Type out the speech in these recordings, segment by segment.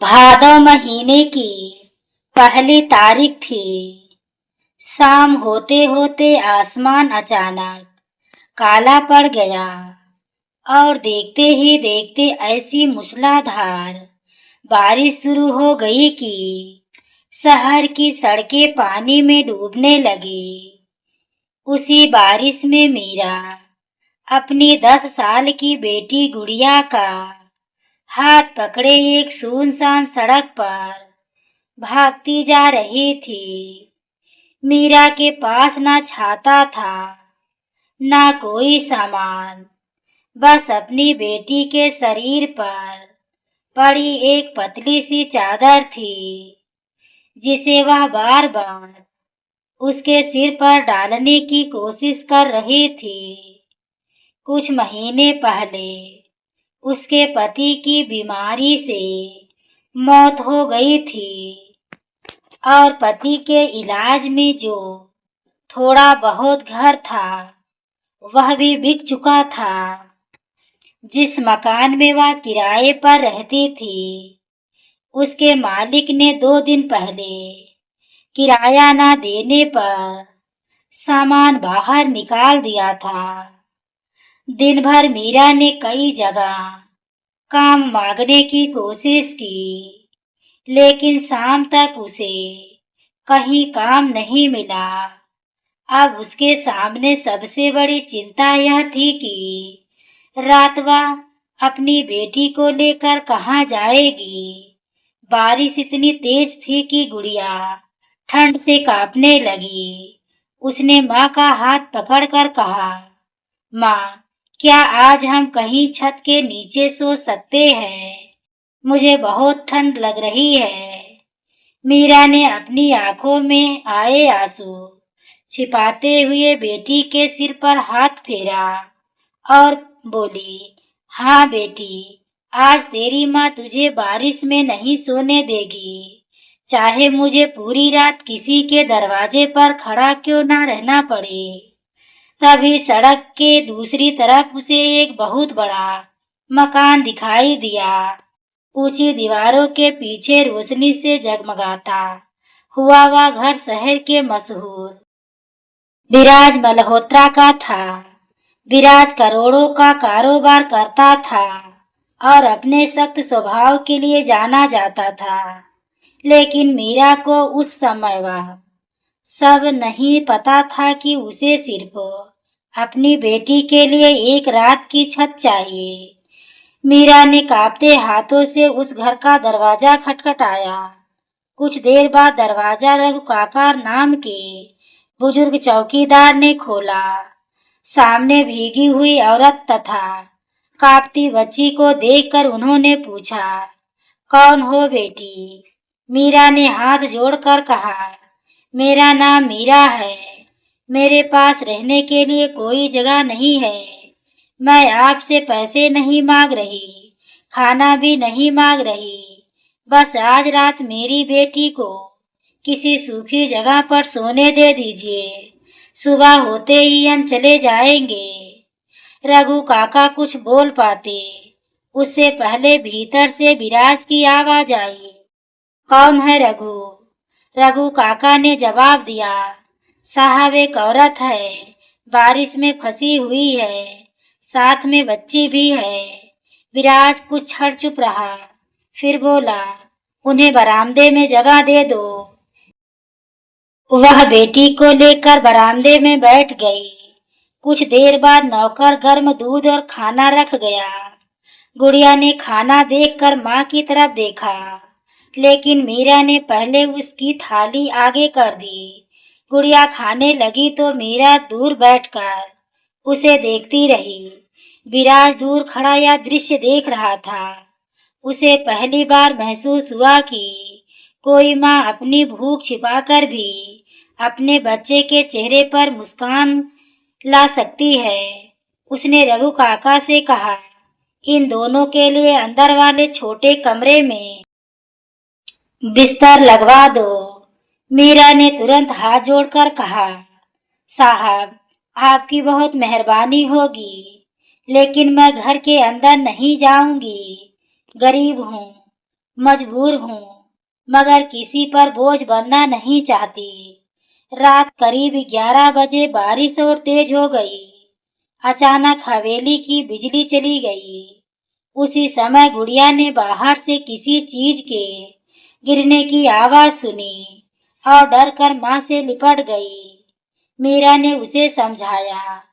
भादौ महीने की पहली तारीख थी। शाम होते होते आसमान अचानक काला पड़ गया और देखते ही देखते ऐसी मूसलाधार बारिश शुरू हो गई कि शहर की सड़कें पानी में डूबने लगी। उसी बारिश में मीरा अपनी 10 साल की बेटी गुड़िया का हाथ पकड़े एक सुनसान सड़क पर भागती जा रही थी। मीरा के पास ना छाता था, ना कोई सामान, बस अपनी बेटी के शरीर पर पड़ी एक पतली सी चादर थी, जिसे वह बार बार उसके सिर पर डालने की कोशिश कर रही थी। कुछ महीने पहले उसके पति की बीमारी से मौत हो गई थी और पति के इलाज में जो थोड़ा बहुत घर था वह भी बिक चुका था। जिस मकान में वह किराए पर रहती थी, उसके मालिक ने 2 दिन पहले किराया ना देने पर सामान बाहर निकाल दिया था। दिन भर मीरा ने कई जगह काम मांगने की कोशिश की, लेकिन शाम तक उसे कहीं काम नहीं मिला। अब उसके सामने सबसे बड़ी चिंता यह थी कि रात वह अपनी बेटी को लेकर कहाँ जाएगी। बारिश इतनी तेज थी कि गुड़िया ठंड से कांपने लगी। उसने माँ का हाथ पकड़कर कहा, माँ, क्या आज हम कहीं छत के नीचे सो सकते हैं? मुझे बहुत ठंड लग रही है। मीरा ने अपनी आंखों में आए आंसू छिपाते हुए बेटी के सिर पर हाथ फेरा और बोली, हाँ बेटी, आज तेरी माँ तुझे बारिश में नहीं सोने देगी, चाहे मुझे पूरी रात किसी के दरवाजे पर खड़ा क्यों ना रहना पड़े। तभी सड़क के दूसरी तरफ उसे एक बहुत बड़ा मकान दिखाई दिया। ऊंची दीवारों के पीछे रोशनी से जगमगाता हुआ वह घर शहर के मशहूर विराज मल्होत्रा का था। विराज करोड़ों का कारोबार करता था और अपने सख्त स्वभाव के लिए जाना जाता था, लेकिन मीरा को उस समय वह सब नहीं पता था कि उसे सिर्फ अपनी बेटी के लिए एक रात की छत चाहिए। मीरा ने कांपते हाथों से उस घर का दरवाजा खटखटाया। कुछ देर बाद दरवाजा रघु काका नाम के बुजुर्ग चौकीदार ने खोला। सामने भीगी हुई औरत तथा कांपती बच्ची को देखकर उन्होंने पूछा, कौन हो बेटी? मीरा ने हाथ जोड़कर कहा, मेरा नाम मीरा है। मेरे पास रहने के लिए कोई जगह नहीं है। मैं आपसे पैसे नहीं मांग रही, खाना भी नहीं मांग रही। बस आज रात मेरी बेटी को किसी सूखी जगह पर सोने दे दीजिए। सुबह होते ही हम चले जाएंगे। रघु काका कुछ बोल पाते, उससे पहले भीतर से विराज की आवाज आई, कौन है रघु? रघु काका ने जवाब दिया, साहब एक औरत है, बारिश में फंसी हुई है, साथ में बच्ची भी है। विराज कुछ क्षण चुप रहा, फिर बोला, उन्हें बरामदे में जगह दे दो। वह बेटी को लेकर बरामदे में बैठ गई। कुछ देर बाद नौकर गर्म दूध और खाना रख गया। गुड़िया ने खाना देखकर माँ की तरफ देखा, लेकिन मीरा ने पहले उसकी थाली आगे कर दी। गुड़िया खाने लगी तो मीरा दूर बैठकर उसे देखती रही। विराज दूर खड़ा यह दृश्य देख रहा था। उसे पहली बार महसूस हुआ कि कोई माँ अपनी भूख छिपाकर भी अपने बच्चे के चेहरे पर मुस्कान ला सकती है। उसने रघु काका से कहा, इन दोनों के लिए अंदर वाले छोटे कमरे में बिस्तर लगवा दो। मीरा ने तुरंत हाथ जोड़कर कहा, साहब आपकी बहुत मेहरबानी होगी, लेकिन मैं घर के अंदर नहीं जाऊंगी। गरीब हूँ, मजबूर हूँ, मगर किसी पर बोझ बनना नहीं चाहती। रात करीब 11 बजे बारिश और तेज हो गई। अचानक हवेली की बिजली चली गई। उसी समय गुड़िया ने बाहर से किसी चीज के गिरने की आवाज सुनी और डर कर माँ से लिपट गई। मीरा ने उसे समझाया,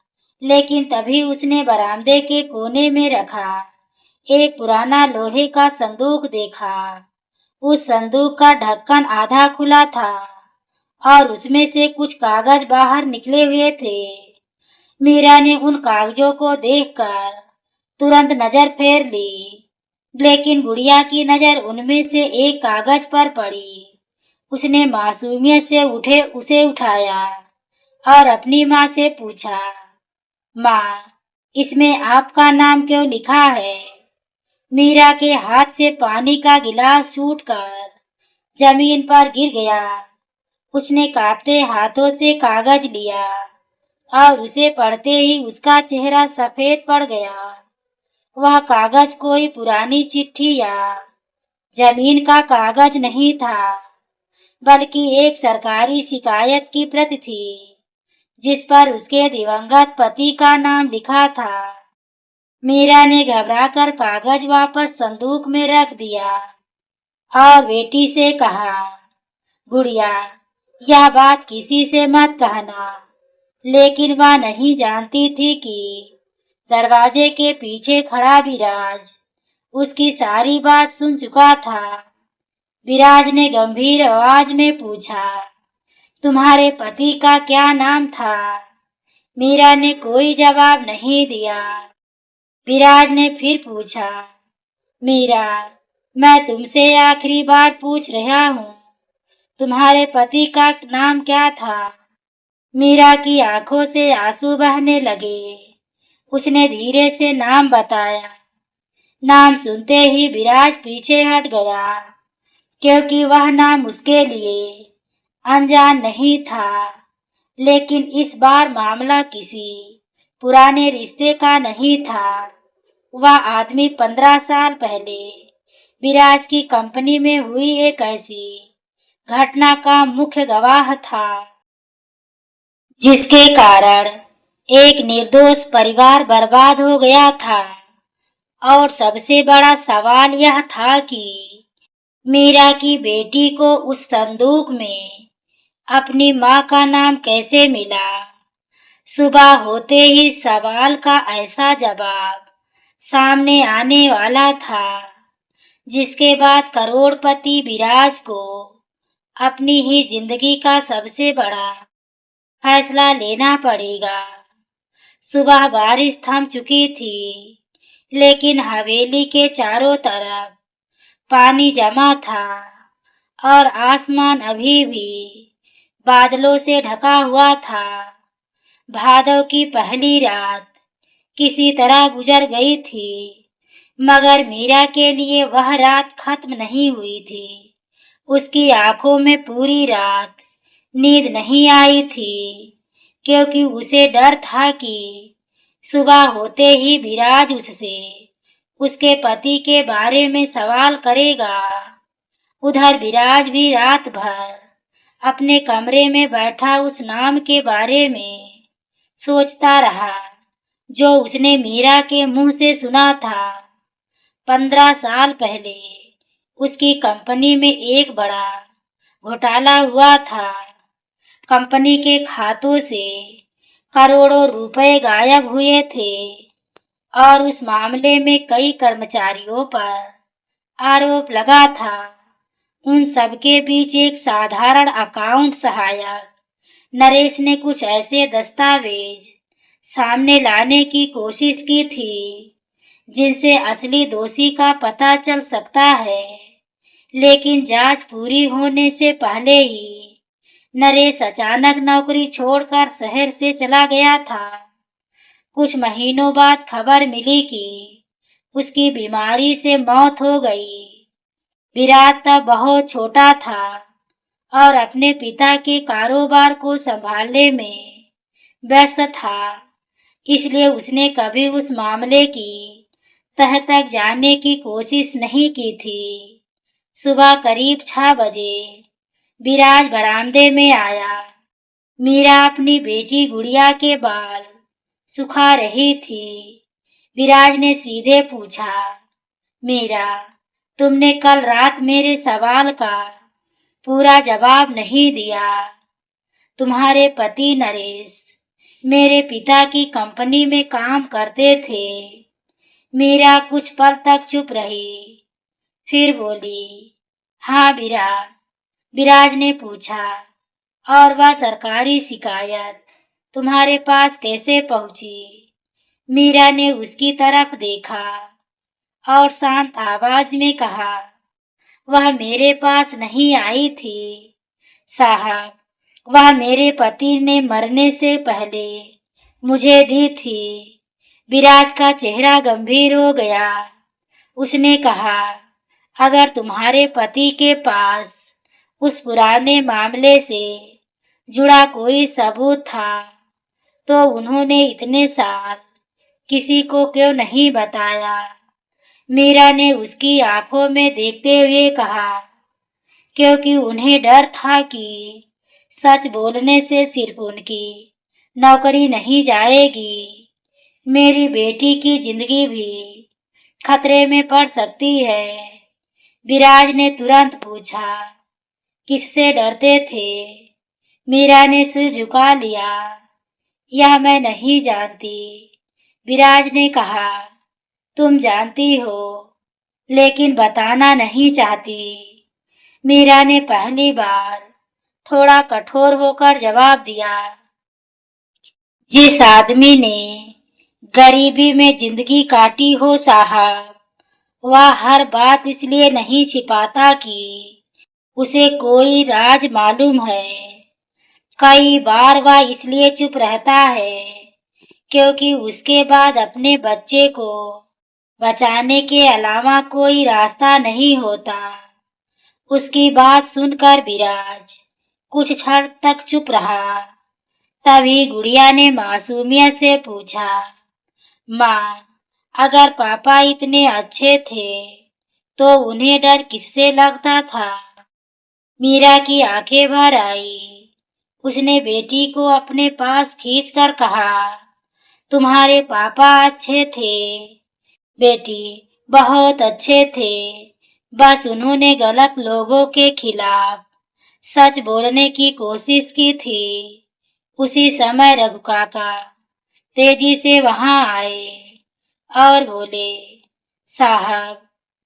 लेकिन तभी उसने बरामदे के कोने में रखा एक पुराना लोहे का संदूक देखा। उस संदूक का ढक्कन आधा खुला था और उसमें से कुछ कागज बाहर निकले हुए थे। मीरा ने उन कागजों को देखकर तुरंत नजर फेर ली, लेकिन गुड़िया की नजर उनमें से एक कागज पर पड़ी। उसने मासूमियत से उसे उठाया और अपनी माँ से पूछा, माँ, इसमें आपका नाम क्यों लिखा है? मीरा के हाथ से पानी का गिलास छूटकर जमीन पर गिर गया। उसने कांपते हाथों से कागज लिया और उसे पढ़ते ही उसका चेहरा सफेद पड़ गया। वह कागज कोई पुरानी चिट्ठी या जमीन का कागज नहीं था, बल्कि एक सरकारी शिकायत की प्रति थी, जिस पर उसके दिवंगत पति का नाम लिखा था। मीरा ने घबराकर कागज वापस संदूक में रख दिया और बेटी से कहा, गुड़िया, यह बात किसी से मत कहना। लेकिन वह नहीं जानती थी कि दरवाजे के पीछे खड़ा विराज उसकी सारी बात सुन चुका था। विराज ने गंभीर आवाज में पूछा, तुम्हारे पति का क्या नाम था? मीरा ने कोई जवाब नहीं दिया। विराज ने फिर पूछा, मीरा, मैं तुमसे आखिरी बार पूछ रहा हूँ, तुम्हारे पति का नाम क्या था? मीरा की आंखों से आंसू बहने लगे। उसने धीरे से नाम बताया। नाम सुनते ही विराज पीछे हट गया, क्योंकि वह नाम उसके लिए अनजान नहीं था। लेकिन इस बार मामला किसी पुराने रिश्ते का नहीं था। वह आदमी 15 साल पहले विराज की कंपनी में हुई एक ऐसी घटना का मुख्य गवाह था, जिसके कारण एक निर्दोष परिवार बर्बाद हो गया था। और सबसे बड़ा सवाल यह था कि मीरा की बेटी को उस संदूक में अपनी माँ का नाम कैसे मिला। सुबह होते ही सवाल का ऐसा जवाब सामने आने वाला था, जिसके बाद करोड़पति विराज को अपनी ही जिंदगी का सबसे बड़ा फैसला लेना पड़ेगा। सुबह बारिश थम चुकी थी, लेकिन हवेली के चारों तरफ पानी जमा था और आसमान अभी भी बादलों से ढका हुआ था। भादव की पहली रात किसी तरह गुजर गई थी, मगर मीरा के लिए वह रात खत्म नहीं हुई थी। उसकी आंखों में पूरी रात नींद नहीं आई थी, क्योंकि उसे डर था कि सुबह होते ही विराज उससे उसके पति के बारे में सवाल करेगा। उधर विराज भी रात भर अपने कमरे में बैठा उस नाम के बारे में सोचता रहा, जो उसने मीरा के मुंह से सुना था। 15 साल पहले उसकी कंपनी में एक बड़ा घोटाला हुआ था। कंपनी के खातों से करोड़ों रुपए गायब हुए थे और उस मामले में कई कर्मचारियों पर आरोप लगा था। उन सबके बीच एक साधारण अकाउंट सहायक नरेश ने कुछ ऐसे दस्तावेज सामने लाने की कोशिश की थी, जिनसे असली दोषी का पता चल सकता है। लेकिन जांच पूरी होने से पहले ही नरेश अचानक नौकरी छोड़कर शहर से चला गया था। कुछ महीनों बाद खबर मिली कि उसकी बीमारी से मौत हो गई। विराट तब बहुत छोटा था और अपने पिता के कारोबार को संभालने में व्यस्त था, इसलिए उसने कभी उस मामले की तह तक जानने की कोशिश नहीं की थी। सुबह करीब 6 बजे विराज बरामदे में आया। मीरा अपनी बेटी गुड़िया के बाल सुखा रही थी। विराज ने सीधे पूछा, मीरा, तुमने कल रात मेरे सवाल का पूरा जवाब नहीं दिया। तुम्हारे पति नरेश मेरे पिता की कंपनी में काम करते थे। मीरा कुछ पल तक चुप रही, फिर बोली, हाँ विराज ने पूछा, और वह सरकारी शिकायत तुम्हारे पास कैसे पहुंची? मीरा ने उसकी तरफ देखा और शांत आवाज में कहा, वह मेरे पास नहीं आई थी साहब, वह मेरे पति ने मरने से पहले मुझे दी थी। विराज का चेहरा गंभीर हो गया। उसने कहा, अगर तुम्हारे पति के पास उस पुराने मामले से जुड़ा कोई सबूत था तो उन्होंने इतने साल किसी को क्यों नहीं बताया? मीरा ने उसकी आंखों में देखते हुए कहा, क्योंकि उन्हें डर था कि सच बोलने से सिर्फ उनकी नौकरी नहीं जाएगी, मेरी बेटी की जिंदगी भी खतरे में पड़ सकती है। विराज ने तुरंत पूछा, किससे डरते थे? मीरा ने सिर झुका लिया, यह मैं नहीं जानती। विराज ने कहा, तुम जानती हो लेकिन बताना नहीं चाहती। मीरा ने पहली बार थोड़ा कठोर होकर जवाब दिया, जिस आदमी ने गरीबी में जिंदगी काटी हो साहब, वह हर बात इसलिए नहीं छिपाता कि उसे कोई राज मालूम है। कई बार वह इसलिए चुप रहता है क्योंकि उसके बाद अपने बच्चे को बचाने के अलावा कोई रास्ता नहीं होता। उसकी बात सुनकर विराज कुछ क्षण तक चुप रहा। तभी गुड़िया ने मासूमियत से पूछा, माँ, अगर पापा इतने अच्छे थे तो उन्हें डर किससे लगता था? मीरा की आंखें भर आई। उसने बेटी को अपने पास खींचकर कहा, तुम्हारे पापा अच्छे थे बेटी, बहुत अच्छे थे। बस उन्होंने गलत लोगों के खिलाफ सच बोलने की कोशिश की थी। उसी समय रघु काका तेजी से वहां आए और बोले, साहब,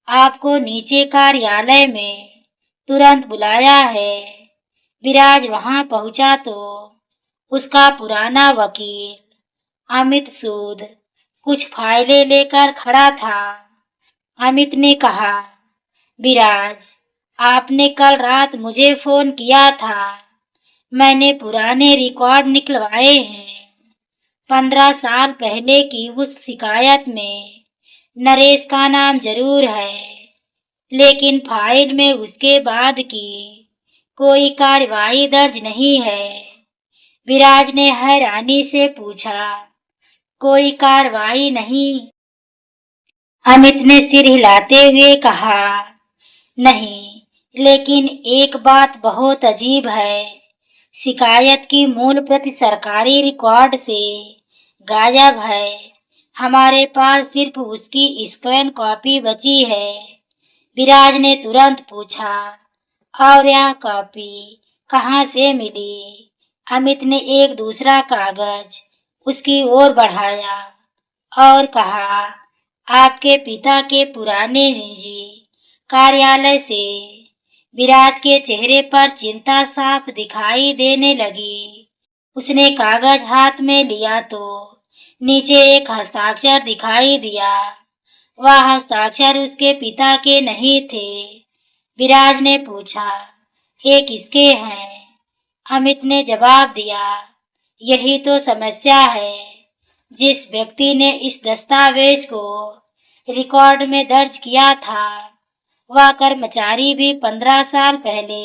आपको नीचे कार्यालय में तुरंत बुलाया है। विराज वहां पहुंचा तो उसका पुराना वकील अमित सूद कुछ फाइलें लेकर खड़ा था। अमित ने कहा, विराज, आपने कल रात मुझे फोन किया था। मैंने पुराने रिकॉर्ड निकलवाए हैं। 15 साल पहले की उस शिकायत में नरेश का नाम जरूर है, लेकिन फाइल में उसके बाद की कोई कार्यवाही दर्ज नहीं है। विराज ने हैरानी से पूछा, कोई कार्रवाई नहीं? अमित ने सिर हिलाते हुए कहा, नहीं, लेकिन एक बात बहुत अजीब है। शिकायत की मूल प्रति सरकारी रिकॉर्ड से गायब है। हमारे पास सिर्फ उसकी स्कैन कॉपी बची है। विराज ने तुरंत पूछा, और यह कॉपी कहाँ से मिली? अमित ने एक दूसरा कागज उसकी ओर बढ़ाया और कहा, आपके पिता के पुराने निजी कार्यालय से। विराज के चेहरे पर चिंता साफ दिखाई देने लगी। उसने कागज हाथ में लिया तो नीचे एक हस्ताक्षर दिखाई दिया। वह हस्ताक्षर उसके पिता के नहीं थे। विराज ने पूछा, ये किसके हैं? अमित ने जवाब दिया, यही तो समस्या है। जिस व्यक्ति ने इस दस्तावेज को रिकॉर्ड में दर्ज किया था, वह कर्मचारी भी 15 साल पहले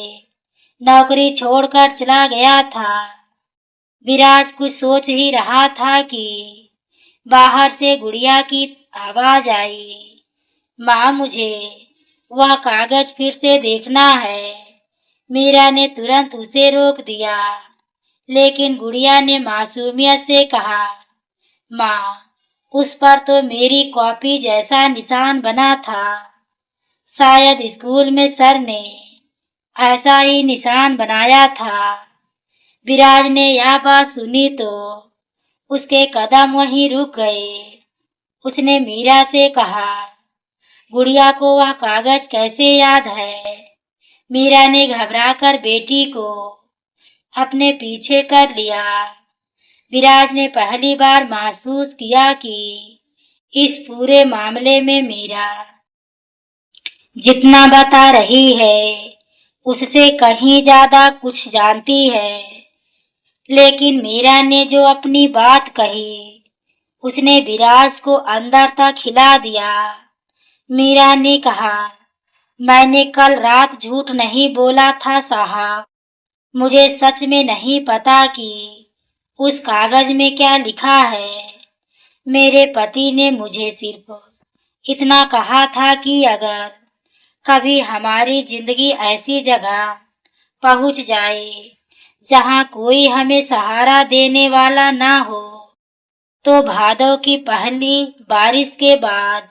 नौकरी छोड़कर चला गया था। विराज कुछ सोच ही रहा था कि बाहर से गुड़िया की आवाज आई, माँ, मुझे वह कागज फिर से देखना है। मीरा ने तुरंत उसे रोक दिया, लेकिन गुड़िया ने मासूमियत से कहा, माँ, उस पर तो मेरी कॉपी जैसा निशान बना था। शायद स्कूल में सर ने ऐसा ही निशान बनाया था। विराज ने यह बात सुनी तो उसके कदम वहीं रुक गए। उसने मीरा से कहा, गुड़िया को वह कागज कैसे याद है? मीरा ने घबराकर बेटी को अपने पीछे कर लिया। विराज ने पहली बार महसूस किया कि इस पूरे मामले में मीरा जितना बता रही है उससे कहीं ज्यादा कुछ जानती है। लेकिन मीरा ने जो अपनी बात कही उसने विराज को अंदर तक हिला दिया। मीरा ने कहा, मैंने कल रात झूठ नहीं बोला था साहब। मुझे सच में नहीं पता कि उस कागज में क्या लिखा है। मेरे पति ने मुझे सिर्फ इतना कहा था कि अगर कभी हमारी जिंदगी ऐसी जगह पहुंच जाए जहां कोई हमें सहारा देने वाला ना हो, तो भादों की पहली बारिश के बाद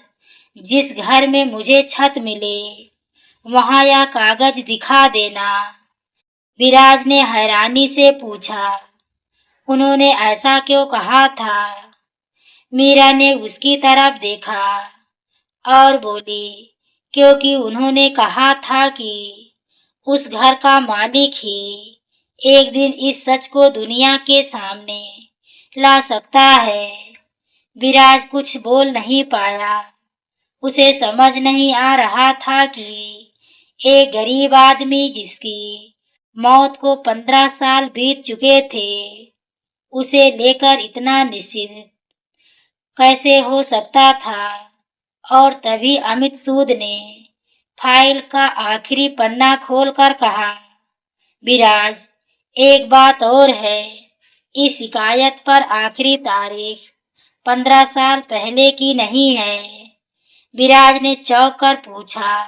जिस घर में मुझे छत मिले वहां यह कागज दिखा देना। विराज ने हैरानी से पूछा, उन्होंने ऐसा क्यों कहा था? मीरा ने उसकी तरफ देखा और बोली, क्योंकि उन्होंने कहा था कि उस घर का मालिक ही एक दिन इस सच को दुनिया के सामने ला सकता है। विराज कुछ बोल नहीं पाया। उसे समझ नहीं आ रहा था कि एक गरीब आदमी जिसकी मौत को 15 साल बीत चुके थे, उसे लेकर इतना निश्चिंत कैसे हो सकता था। और तभी अमित सूद ने फाइल का आखिरी पन्ना खोलकर कहा, विराज, एक बात और है। इस शिकायत पर आखिरी तारीख 15 साल पहले की नहीं है। विराज ने चौंक कर पूछा,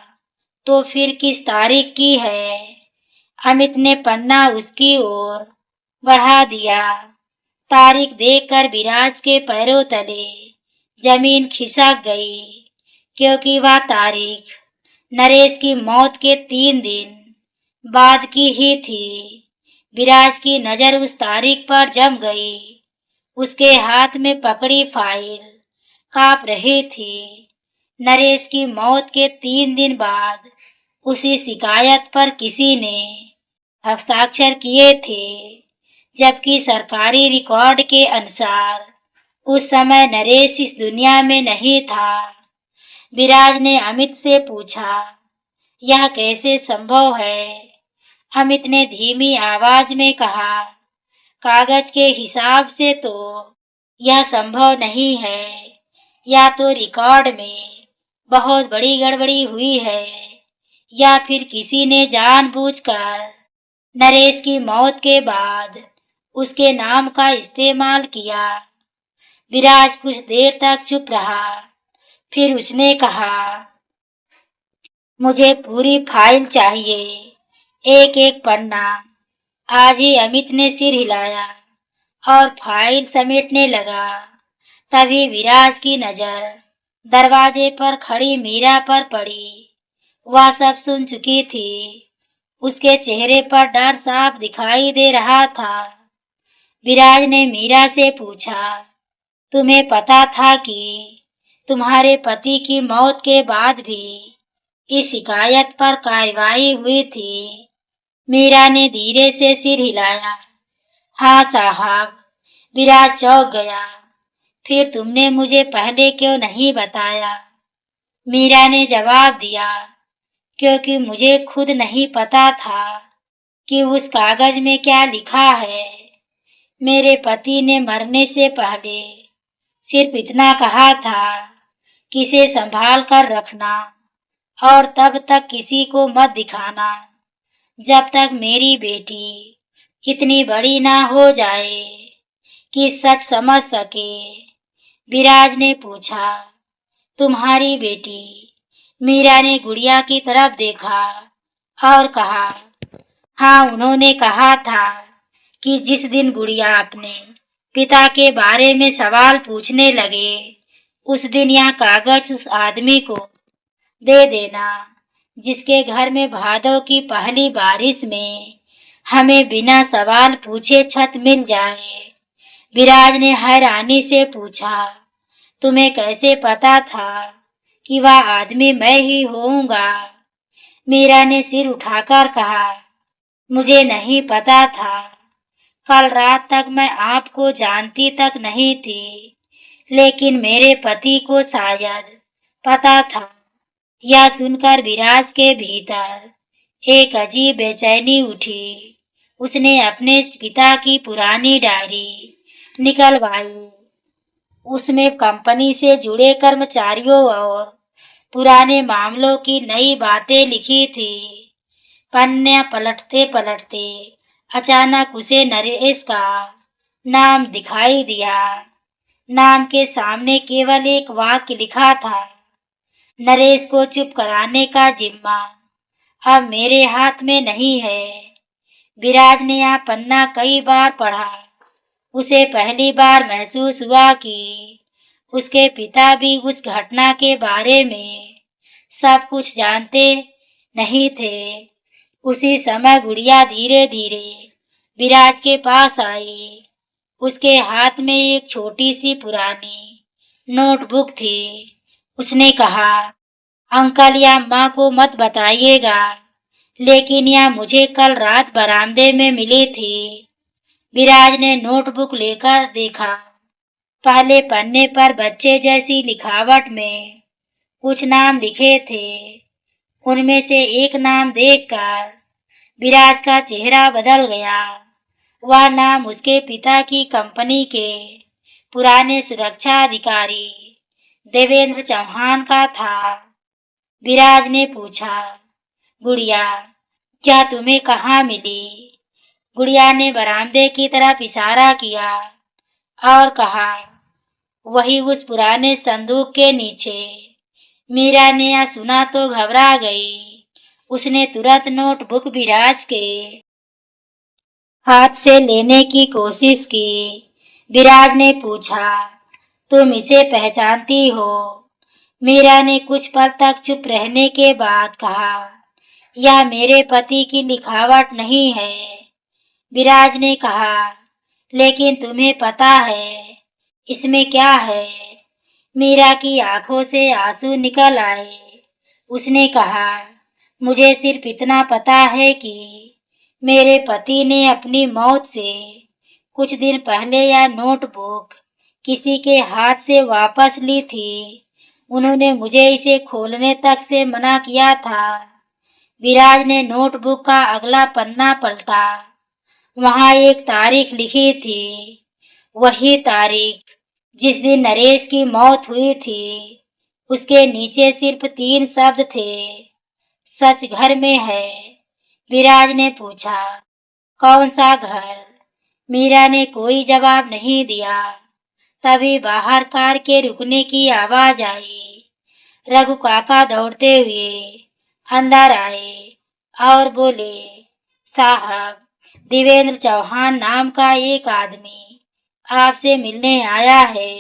तो फिर किस तारीख की है? अमित ने पन्ना उसकी ओर बढ़ा दिया। तारीख देखकर विराज के पैरों तले जमीन खिसक गई, क्योंकि वह तारीख नरेश की मौत के 3 दिन बाद की ही थी। विराज की नजर उस तारीख पर जम गई। उसके हाथ में पकड़ी फाइल कांप रही थी। नरेश की मौत के 3 दिन बाद उसी शिकायत पर किसी ने हस्ताक्षर किए थे, जबकि सरकारी रिकॉर्ड के अनुसार उस समय नरेश इस दुनिया में नहीं था। विराज ने अमित से पूछा, यह कैसे संभव है? अमित ने धीमी आवाज में कहा, कागज के हिसाब से तो यह संभव नहीं है। या तो रिकॉर्ड में बहुत बड़ी गड़बड़ी हुई है, या फिर किसी ने जानबूझकर नरेश की मौत के बाद उसके नाम का इस्तेमाल किया। विराज कुछ देर तक चुप रहा। फिर उसने कहा, मुझे पूरी फाइल चाहिए, एक एक पन्ना। आज ही अमित ने सिर हिलाया और फाइल समेटने लगा। तभी विराज की नजर दरवाजे पर खड़ी मीरा पर पड़ी। वह सब सुन चुकी थी। उसके चेहरे पर डर साफ दिखाई दे रहा था। विराज ने मीरा से पूछा, तुम्हें पता था कि तुम्हारे पति की मौत के बाद भी इस शिकायत पर कार्रवाई हुई थी? मीरा ने धीरे से सिर हिलाया। हाँ साहब। विराज चौंक गया। फिर तुमने मुझे पहले क्यों नहीं बताया? मीरा ने जवाब दिया, क्योंकि मुझे खुद नहीं पता था कि उस कागज में क्या लिखा है। मेरे पति ने मरने से पहले सिर्फ इतना कहा था कि इसे संभाल कर रखना और तब तक किसी को मत दिखाना जब तक मेरी बेटी इतनी बड़ी ना हो जाए कि सच समझ सके। विराज ने पूछा, तुम्हारी बेटी मीरा ने गुड़िया की तरफ देखा और कहा, हाँ, उन्होंने कहा था कि जिस दिन गुड़िया अपने पिता के बारे में सवाल पूछने लगे, उस दिन यह कागज उस आदमी को दे देना जिसके घर में भादों की पहली बारिश में हमें बिना सवाल पूछे छत मिल जाए। विराज ने हैरानी से पूछा, तुम्हें कैसे पता था कि वह आदमी मैं ही होऊंगा? मीरा ने सिर उठाकर कहा, मुझे नहीं पता था। कल रात तक मैं आपको जानती तक नहीं थी, लेकिन मेरे पति को शायद पता था। यह सुनकर विराज के भीतर एक अजीब बेचैनी उठी। उसने अपने पिता की पुरानी डायरी निकलवाई। उसमें कंपनी से जुड़े कर्मचारियों और पुराने मामलों की नई बातें लिखी थी। पन्ने पलटते पलटते अचानक उसे नरेश का नाम दिखाई दिया। नाम के सामने केवल एक वाक्य लिखा था, नरेश को चुप कराने का जिम्मा अब मेरे हाथ में नहीं है। विराज ने यह पन्ना कई बार पढ़ा। उसे पहली बार महसूस हुआ कि उसके पिता भी उस घटना के बारे में सब कुछ जानते नहीं थे। उसी समय गुड़िया धीरे धीरे विराज के पास आई। उसके हाथ में एक छोटी सी पुरानी नोटबुक थी। उसने कहा, अंकल या माँ को मत बताइएगा, लेकिन यह मुझे कल रात बरामदे में मिली थी। विराज ने नोटबुक लेकर देखा। पहले पन्ने पर बच्चे जैसी लिखावट में कुछ नाम लिखे थे। उनमें से एक नाम देखकर विराज का चेहरा बदल गया। वह नाम उसके पिता की कंपनी के पुराने सुरक्षा अधिकारी देवेंद्र चौहान का था। विराज ने पूछा, गुड़िया, क्या तुम्हें कहाँ मिली? गुड़िया ने बरामदे की तरफ इशारा किया और कहा, वही उस पुराने संदूक के नीचे। मीरा ने यह सुना तो घबरा गई। उसने तुरंत नोटबुक विराज के हाथ से लेने की कोशिश की। विराज ने पूछा, तुम इसे पहचानती हो? मीरा ने कुछ पल तक चुप रहने के बाद कहा, यह मेरे पति की लिखावट नहीं है। विराज ने कहा, लेकिन तुम्हें पता है इसमें क्या है? मीरा की आंखों से आंसू निकल आए। उसने कहा, मुझे सिर्फ इतना पता है कि मेरे पति ने अपनी मौत से कुछ दिन पहले यह नोटबुक किसी के हाथ से वापस ली थी। उन्होंने मुझे इसे खोलने तक से मना किया था। विराज ने नोटबुक का अगला पन्ना पलटा। वहां एक तारीख लिखी थी, वही तारीख जिस दिन नरेश की मौत हुई थी। उसके नीचे सिर्फ 3 शब्द थे, सच घर में है। विराज ने पूछा, कौन सा घर? मीरा ने कोई जवाब नहीं दिया। तभी बाहर कार के रुकने की आवाज आई। रघु काका दौड़ते हुए अंदर आए और बोले, साहब, देवेंद्र चौहान नाम का एक आदमी आपसे मिलने आया है।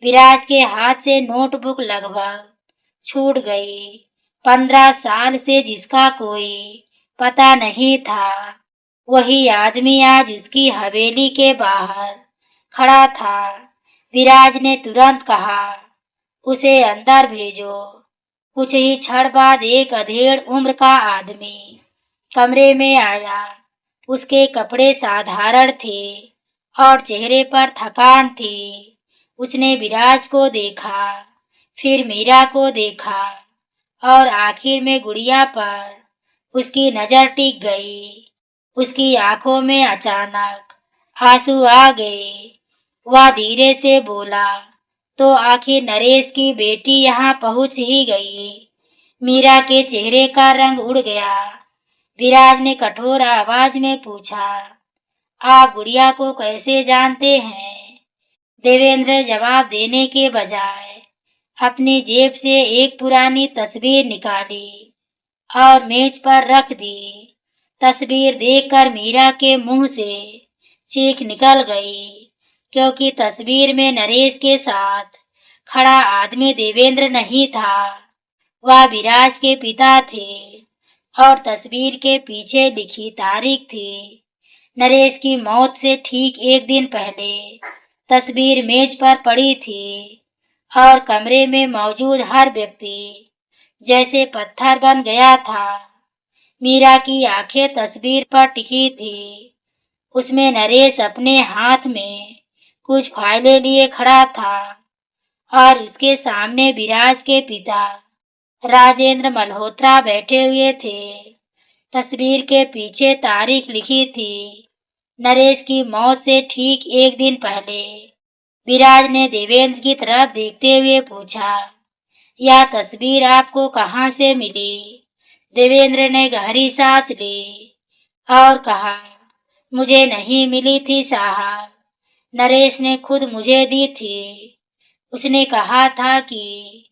विराज के हाथ से नोटबुक लगभग छूट गई। 15 साल से जिसका कोई पता नहीं था, वही आदमी आज उसकी हवेली के बाहर खड़ा था। विराज ने तुरंत कहा, उसे अंदर भेजो। कुछ ही क्षण बाद एक अधेड़ उम्र का आदमी कमरे में आया। उसके कपड़े साधारण थे और चेहरे पर थकान थी। उसने विराज को देखा, फिर मीरा को देखा और आखिर में गुड़िया पर उसकी नजर टिक गई। उसकी आंखों में अचानक आंसू आ गए। वह धीरे से बोला, तो आखिर नरेश की बेटी यहाँ पहुंच ही गई। मीरा के चेहरे का रंग उड़ गया। विराज ने कठोर आवाज में पूछा, आप गुड़िया को कैसे जानते हैं? देवेंद्र जवाब देने के बजाय अपनी जेब से एक पुरानी तस्वीर निकाली और मेज पर रख दी। तस्वीर देखकर मीरा के मुंह से चीख निकल गई, क्योंकि तस्वीर में नरेश के साथ खड़ा आदमी देवेंद्र नहीं था, वह विराज के पिता थे। और तस्वीर के पीछे लिखी तारीख थी नरेश की मौत से ठीक एक दिन पहले। तस्वीर मेज पर पड़ी थी और कमरे में मौजूद हर व्यक्ति जैसे पत्थर बन गया था। मीरा की आंखें तस्वीर पर टिकी थी। उसमें नरेश अपने हाथ में कुछ फाइलें लिए खड़ा था और उसके सामने विराज के पिता राजेंद्र मल्होत्रा बैठे हुए थे। तस्वीर के पीछे तारीख लिखी थी नरेश की मौत से ठीक एक दिन पहले। विराज ने देवेंद्र की तरफ देखते हुए पूछा, यह तस्वीर आपको कहाँ से मिली? देवेंद्र ने गहरी सांस ली और कहा, मुझे नहीं मिली थी साहब, नरेश ने खुद मुझे दी थी। उसने कहा था कि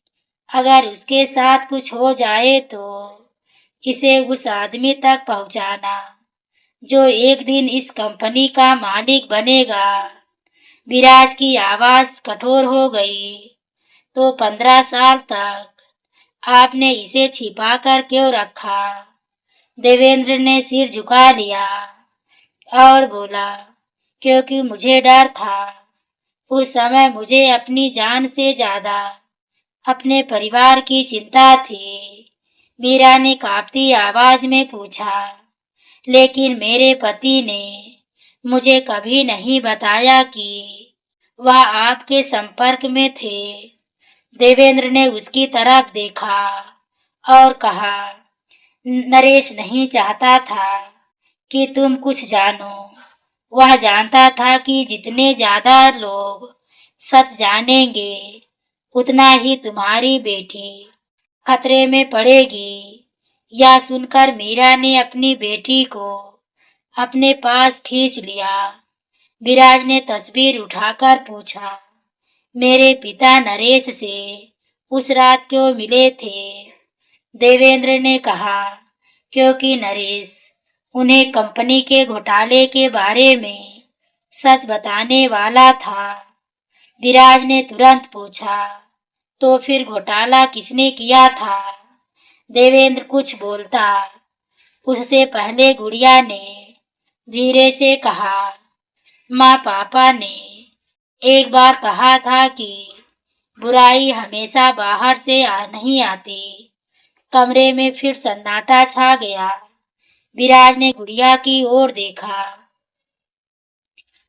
अगर उसके साथ कुछ हो जाए तो इसे उस आदमी तक पहुंचाना जो एक दिन इस कंपनी का मालिक बनेगा। विराज की आवाज कठोर हो गई। तो 15 साल तक आपने इसे छिपा कर क्यों रखा? देवेंद्र ने सिर झुका लिया और बोला, क्योंकि मुझे डर था। उस समय मुझे अपनी जान से ज्यादा अपने परिवार की चिंता थी। मीरा ने कांपती आवाज में पूछा, लेकिन मेरे पति ने मुझे कभी नहीं बताया कि वह आपके संपर्क में थे। देवेंद्र ने उसकी तरफ देखा और कहा, नरेश नहीं चाहता था कि तुम कुछ जानो। वह जानता था कि जितने ज्यादा लोग सच जानेंगे उतना ही तुम्हारी बेटी खतरे में पड़ेगी। यह सुनकर मीरा ने अपनी बेटी को अपने पास खींच लिया। विराज ने तस्वीर उठाकर पूछा, मेरे पिता नरेश से उस रात क्यों मिले थे? देवेंद्र ने कहा, क्योंकि नरेश उन्हें कंपनी के घोटाले के बारे में सच बताने वाला था। विराज ने तुरंत पूछा, तो फिर घोटाला किसने किया था? देवेंद्र कुछ बोलता उससे पहले गुड़िया ने धीरे से कहा, माँ, पापा ने एक बार कहा था कि बुराई हमेशा बाहर से नहीं आती। कमरे में फिर सन्नाटा छा गया। विराज ने गुड़िया की ओर देखा।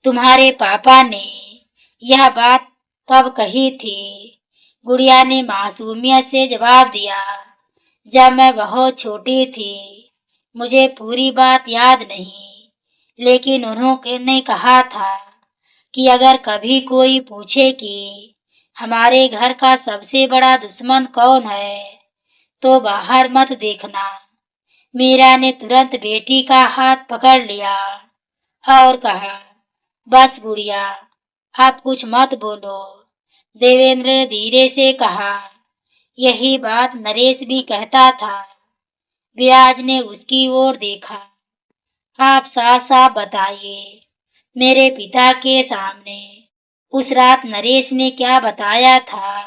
तुम्हारे पापा ने यह बात कब कही थी? गुड़िया ने मासूमियत से जवाब दिया, जब मैं बहुत छोटी थी। मुझे पूरी बात याद नहीं, लेकिन उन्होंने कहा था कि अगर कभी कोई पूछे कि हमारे घर का सबसे बड़ा दुश्मन कौन है तो बाहर मत देखना। मीरा ने तुरंत बेटी का हाथ पकड़ लिया और कहा, बस गुड़िया, आप कुछ मत बोलो। देवेंद्र ने धीरे से कहा, यही बात नरेश भी कहता था। विराज ने उसकी ओर देखा। आप साफ साफ बताइए, मेरे पिता के सामने उस रात नरेश ने क्या बताया था?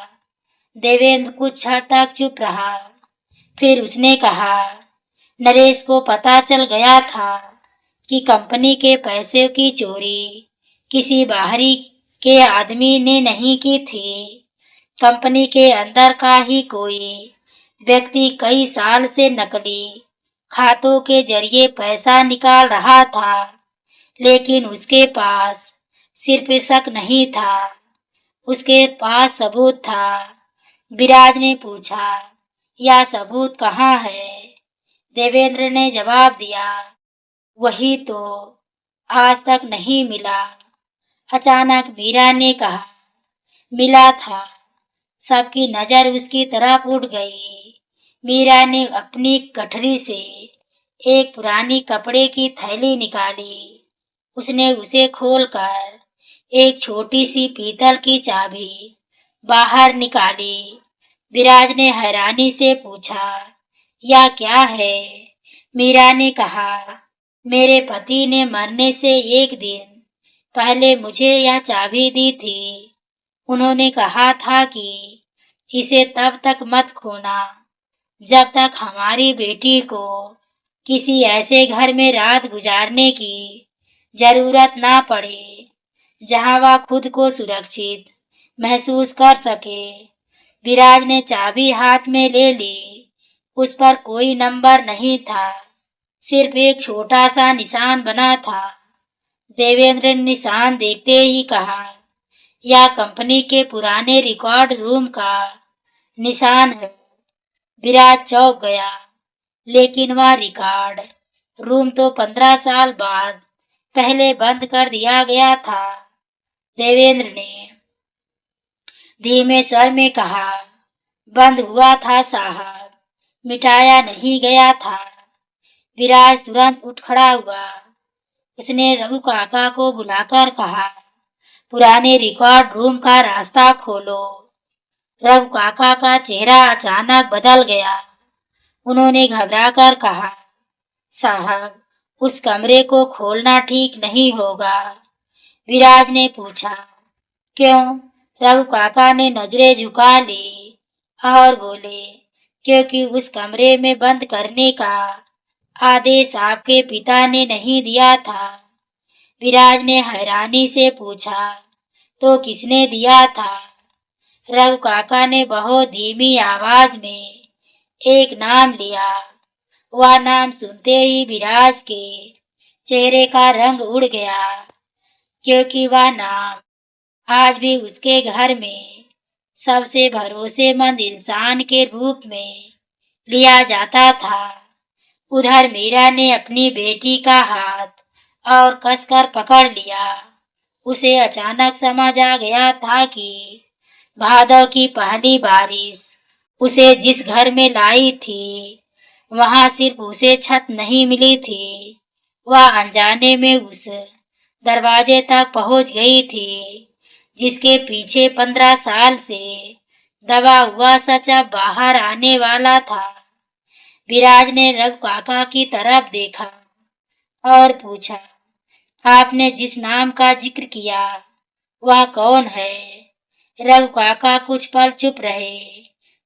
देवेंद्र कुछ क्षण तक चुप रहा। फिर उसने कहा, नरेश को पता चल गया था कि कंपनी के पैसे की चोरी किसी बाहरी के आदमी ने नहीं की थी। कंपनी के अंदर का ही कोई व्यक्ति कई साल से नकली खातों के जरिए पैसा निकाल रहा था, लेकिन उसके पास सिर्फ शक नहीं था, उसके पास सबूत था। विराज ने पूछा, यह सबूत कहाँ है? देवेंद्र ने जवाब दिया, वही तो आज तक नहीं मिला। अचानक मीरा ने कहा, मिला था। सबकी नजर उसकी तरफ उठ गई। मीरा ने अपनी गठरी से एक पुरानी कपड़े की थैली निकाली। उसने उसे खोलकर एक छोटी सी पीतल की चाबी बाहर निकाली। विराज ने हैरानी से पूछा, यह क्या है? मीरा ने कहा, मेरे पति ने मरने से एक दिन पहले मुझे यह चाबी दी थी। उन्होंने कहा था कि इसे तब तक मत खोना जब तक हमारी बेटी को किसी ऐसे घर में रात गुजारने की जरूरत ना पड़े जहां वह खुद को सुरक्षित महसूस कर सके। विराज ने चाबी हाथ में ले ली। उस पर कोई नंबर नहीं था, सिर्फ एक छोटा सा निशान बना था। देवेंद्र ने निशान देखते ही कहा, यह कंपनी के पुराने रिकॉर्ड रूम का निशान है। विराज चौंक गया, लेकिन वह रिकॉर्ड रूम तो 15 साल बाद पहले बंद कर दिया गया था। देवेंद्र ने धीमे स्वर में कहा, बंद हुआ था साहब, मिटाया नहीं गया था। विराज तुरंत उठ खड़ा हुआ। उसने रघु काका को बुलाकर कहा, पुराने रिकॉर्ड रूम का रास्ता खोलो। रघु काका का चेहरा अचानक बदल गया। उन्होंने घबराकर कहा, साहब, उस कमरे को खोलना ठीक नहीं होगा। विराज ने पूछा, क्यों? रघु काका ने नजरें झुका ली और बोले, क्योंकि उस कमरे में बंद करने का आदेश आपके पिता ने नहीं दिया था। विराज ने हैरानी से पूछा, तो किसने दिया था? रघु काका ने बहुत धीमी आवाज में एक नाम लिया। वह नाम सुनते ही विराज के चेहरे का रंग उड़ गया, क्योंकि वह नाम आज भी उसके घर में सबसे भरोसेमंद इंसान के रूप में लिया जाता था। उधर मीरा ने अपनी बेटी का हाथ और कसकर पकड़ लिया। उसे अचानक समझ आ गया था कि भादव की पहली बारिश उसे जिस घर में लाई थी, वहां सिर्फ उसे छत नहीं मिली थी, वह अनजाने में उस दरवाजे तक पहुंच गई थी जिसके पीछे 15 साल से दबा हुआ सच अब बाहर आने वाला था। विराज ने रघु काका की तरफ देखा और पूछा, आपने जिस नाम का जिक्र किया वह कौन है? रघु काका कुछ पल चुप रहे।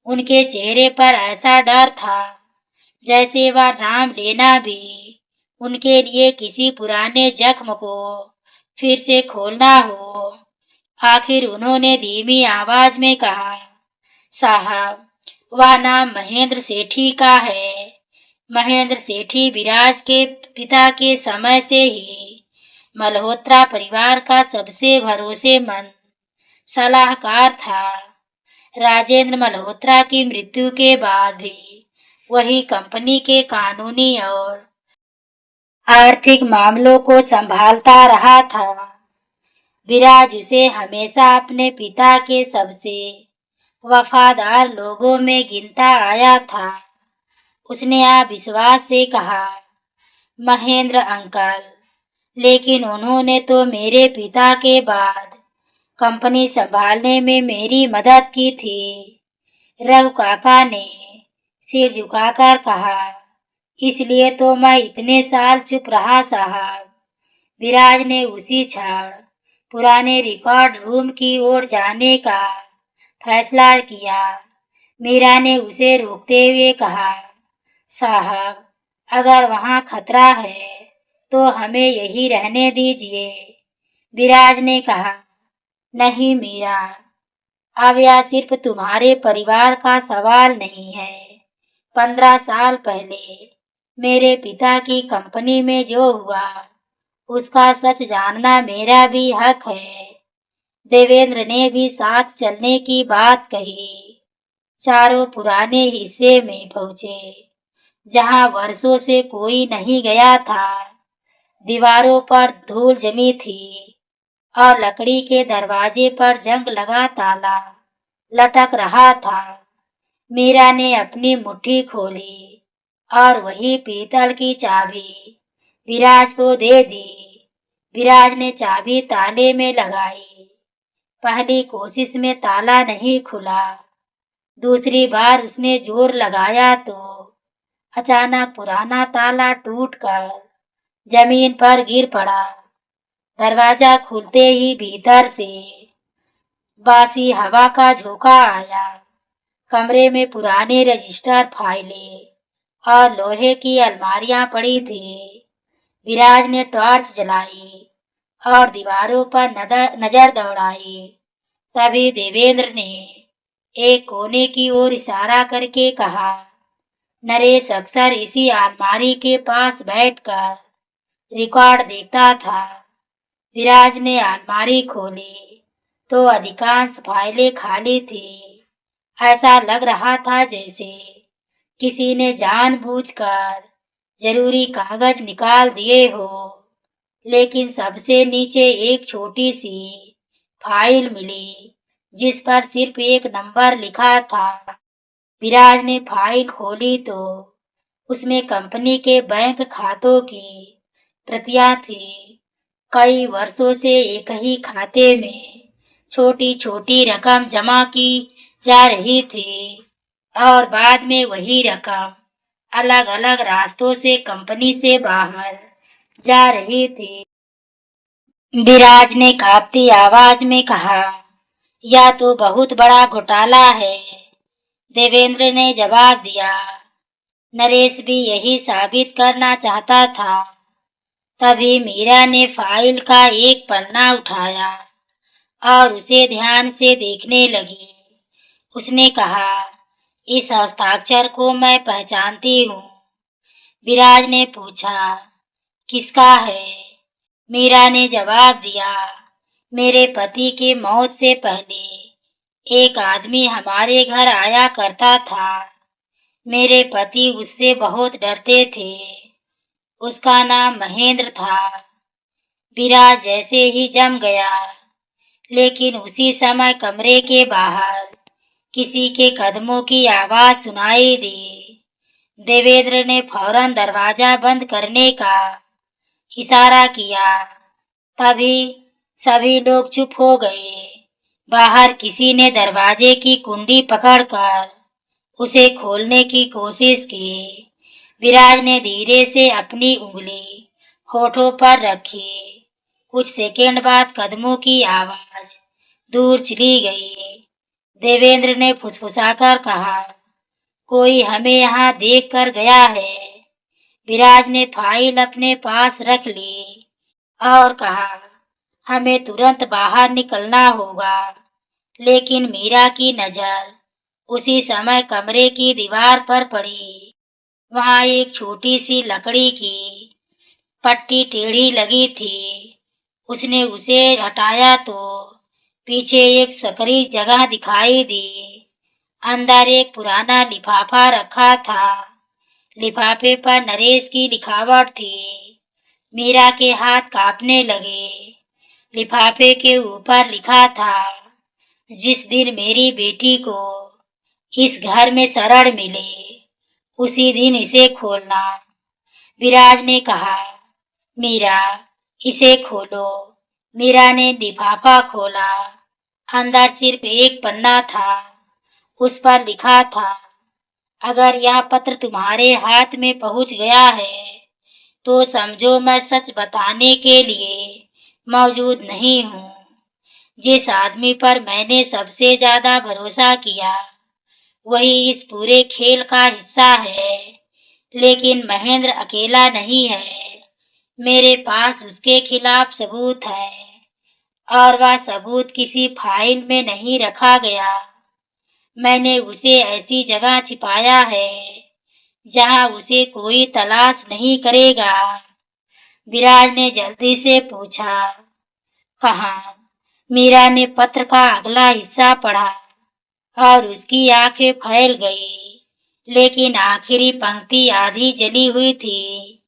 उनके चेहरे पर ऐसा डर था जैसे वह नाम लेना भी उनके लिए किसी पुराने जख्म को फिर से खोलना हो। आखिर उन्होंने धीमी आवाज में कहा, साहब, वह नाम महेंद्र सेठी का है। महेंद्र सेठी विराज के पिता के समय से ही मल्होत्रा परिवार का सबसे भरोसेमंद सलाहकार था। राजेंद्र मल्होत्रा की मृत्यु के बाद भी वही कंपनी के कानूनी और आर्थिक मामलों को संभालता रहा था। विराज उसे हमेशा अपने पिता के सबसे वफादार लोगों में गिनता आया था। उसने अविश्वास से कहा, महेंद्र अंकल, लेकिन उन्होंने तो मेरे पिता के बाद कंपनी संभालने में मेरी मदद की थी। रघु काका ने सिर झुकाकर कहा, इसलिए तो मैं इतने साल चुप रहा साहब। विराज ने उसी क्षण पुराने रिकॉर्ड रूम की ओर जाने का फैसला किया। मीरा ने उसे रोकते हुए कहा, साहब, अगर वहां खतरा है तो हमें यही रहने दीजिए। विराज ने कहा, नहीं मीरा, अब यह सिर्फ तुम्हारे परिवार का सवाल नहीं है। 15 साल पहले मेरे पिता की कंपनी में जो हुआ उसका सच जानना मेरा भी हक है। देवेंद्र ने भी साथ चलने की बात कही। चारों पुराने हिस्से में पहुंचे जहां वर्षों से कोई नहीं गया था। दीवारों पर धूल जमी थी और लकड़ी के दरवाजे पर जंग लगा ताला लटक रहा था। मीरा ने अपनी मुट्ठी खोली और वही पीतल की चाबी विराज को दे दी। विराज ने चाबी ताले में लगाई पहली कोशिश में ताला नहीं खुला। दूसरी बार उसने जोर लगाया तो अचानक पुराना ताला टूटकर जमीन पर गिर पड़ा। दरवाजा खुलते ही भीतर से बासी हवा का झोंका आया। कमरे में पुराने रजिस्टर, फाइलें और लोहे की अलमारियां पड़ी थी। विराज ने टॉर्च जलाई और दीवारों पर नजर दौड़ाई। तभी देवेंद्र ने एक कोने की ओर इशारा करके कहा, नरेश अक्सर इसी अलमारी के पास बैठकर रिकॉर्ड देखता था। विराज ने अलमारी खोली तो अधिकांश फाइलें खाली थी। ऐसा लग रहा था जैसे किसी ने जानबूझकर जरूरी कागज निकाल दिए हो। लेकिन सबसे नीचे एक छोटी सी फाइल मिली जिस पर सिर्फ एक नंबर लिखा था। विराज ने फाइल खोली तो उसमें कंपनी के बैंक खातों की प्रतियां थी। कई वर्षों से एक ही खाते में छोटी छोटी रकम जमा की जा रही थी और बाद में वही रकम अलग अलग रास्तों से कंपनी से बाहर जा रही थी। विराज ने कांपती आवाज में कहा, यह तो बहुत बड़ा घोटाला है। देवेंद्र ने जवाब दिया, नरेश भी यही साबित करना चाहता था। तभी मीरा ने फाइल का एक पन्ना उठाया और उसे ध्यान से देखने लगी। उसने कहा, इस हस्ताक्षर को मैं पहचानती हूँ। विराज ने पूछा, किसका है? मीरा ने जवाब दिया, मेरे पति के मौत से पहले एक आदमी हमारे घर आया करता था। मेरे पति उससे बहुत डरते थे। उसका नाम महेंद्र था। विराज जैसे ही जम गया। लेकिन उसी समय कमरे के बाहर किसी के कदमों की आवाज सुनाई दी। देवेंद्र ने फौरन दरवाजा बंद करने का इशारा किया। तभी सभी लोग चुप हो गए। बाहर किसी ने दरवाजे की कुंडी पकड़कर उसे खोलने की कोशिश की। विराज ने धीरे से अपनी उंगली होठों पर रखी। कुछ सेकंड बाद कदमों की आवाज दूर चली गई। देवेंद्र ने फुसफुसाकर कहा, कोई हमें यहाँ देख कर गया है। विराज ने फाइल अपने पास रख ली और कहा, हमें तुरंत बाहर निकलना होगा। लेकिन मीरा की नजर उसी समय कमरे की दीवार पर पड़ी। वहां एक छोटी सी लकड़ी की पट्टी टेढ़ी लगी थी। उसने उसे हटाया तो पीछे एक सकरी जगह दिखाई दी। अंदर एक पुराना लिफाफा रखा था। लिफाफे पर नरेश की लिखावट थी। मीरा के हाथ कांपने लगे। लिफाफे के ऊपर लिखा था, जिस दिन मेरी बेटी को इस घर में शरण मिले उसी दिन इसे खोलना। विराज ने कहा, मीरा इसे खोलो। मीरा ने लिफाफा खोला। अंदर सिर्फ एक पन्ना था। उस पर लिखा था, अगर यह पत्र तुम्हारे हाथ में पहुंच गया है तो समझो मैं सच बताने के लिए मौजूद नहीं हूँ। जिस आदमी पर मैंने सबसे ज्यादा भरोसा किया वही इस पूरे खेल का हिस्सा है। लेकिन महेंद्र अकेला नहीं है। मेरे पास उसके खिलाफ सबूत है और वह सबूत किसी फाइल में नहीं रखा गया। मैंने उसे ऐसी जगह छिपाया है जहां उसे कोई तलाश नहीं करेगा। विराज ने जल्दी से पूछा, कहाँ? मीरा ने पत्र का अगला हिस्सा पढ़ा और उसकी आंखें फैल गई। लेकिन आखिरी पंक्ति आधी जली हुई थी।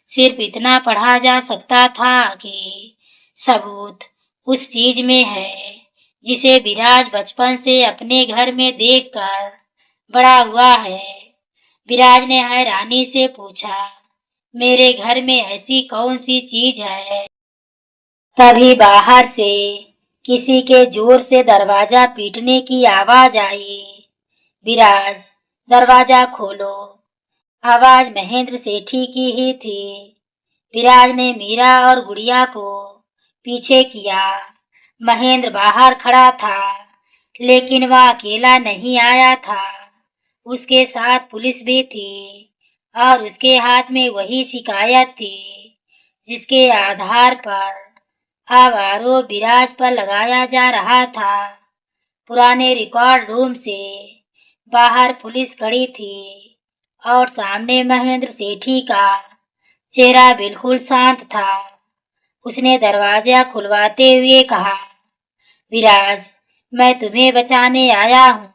सिर्फ इतना पढ़ा जा सकता था कि सबूत उस चीज में है जिसे विराज बचपन से अपने घर में देखकर बड़ा हुआ है। विराज ने हैरानी से पूछा, मेरे घर में ऐसी कौन सी चीज है? तभी बाहर से किसी के जोर से दरवाजा पीटने की आवाज आई। विराज, दरवाजा खोलो। आवाज महेंद्र सेठी की ही थी। विराज ने मीरा और गुड़िया को पीछे किया। महेंद्र बाहर खड़ा था, लेकिन वह अकेला नहीं आया था। उसके साथ पुलिस भी थी और उसके हाथ में वही शिकायत थी जिसके आधार पर अब आरोप विराज पर लगाया जा रहा था। पुराने रिकॉर्ड रूम से बाहर पुलिस खड़ी थी और सामने महेंद्र सेठी का चेहरा बिल्कुल शांत था। उसने दरवाजा खुलवाते हुए कहा, विराज, मैं तुम्हें बचाने आया हूँ,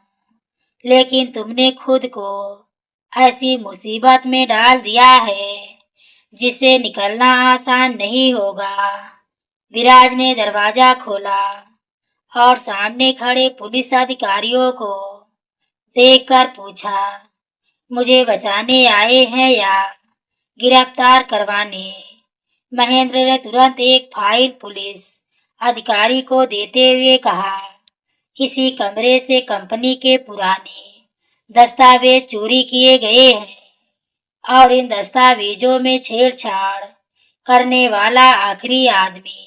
लेकिन तुमने खुद को ऐसी मुसीबत में डाल दिया है जिससे निकलना आसान नहीं होगा। विराज ने दरवाजा खोला और सामने खड़े पुलिस अधिकारियों को देखकर पूछा, मुझे बचाने आए हैं या गिरफ्तार करवाने? महेंद्र ने तुरंत एक फाइल पुलिस अधिकारी को देते हुए कहा, इसी कमरे से कंपनी के पुराने दस्तावेज चोरी किए गए हैं और इन दस्तावेजों में छेड़छाड़ करने वाला आखिरी आदमी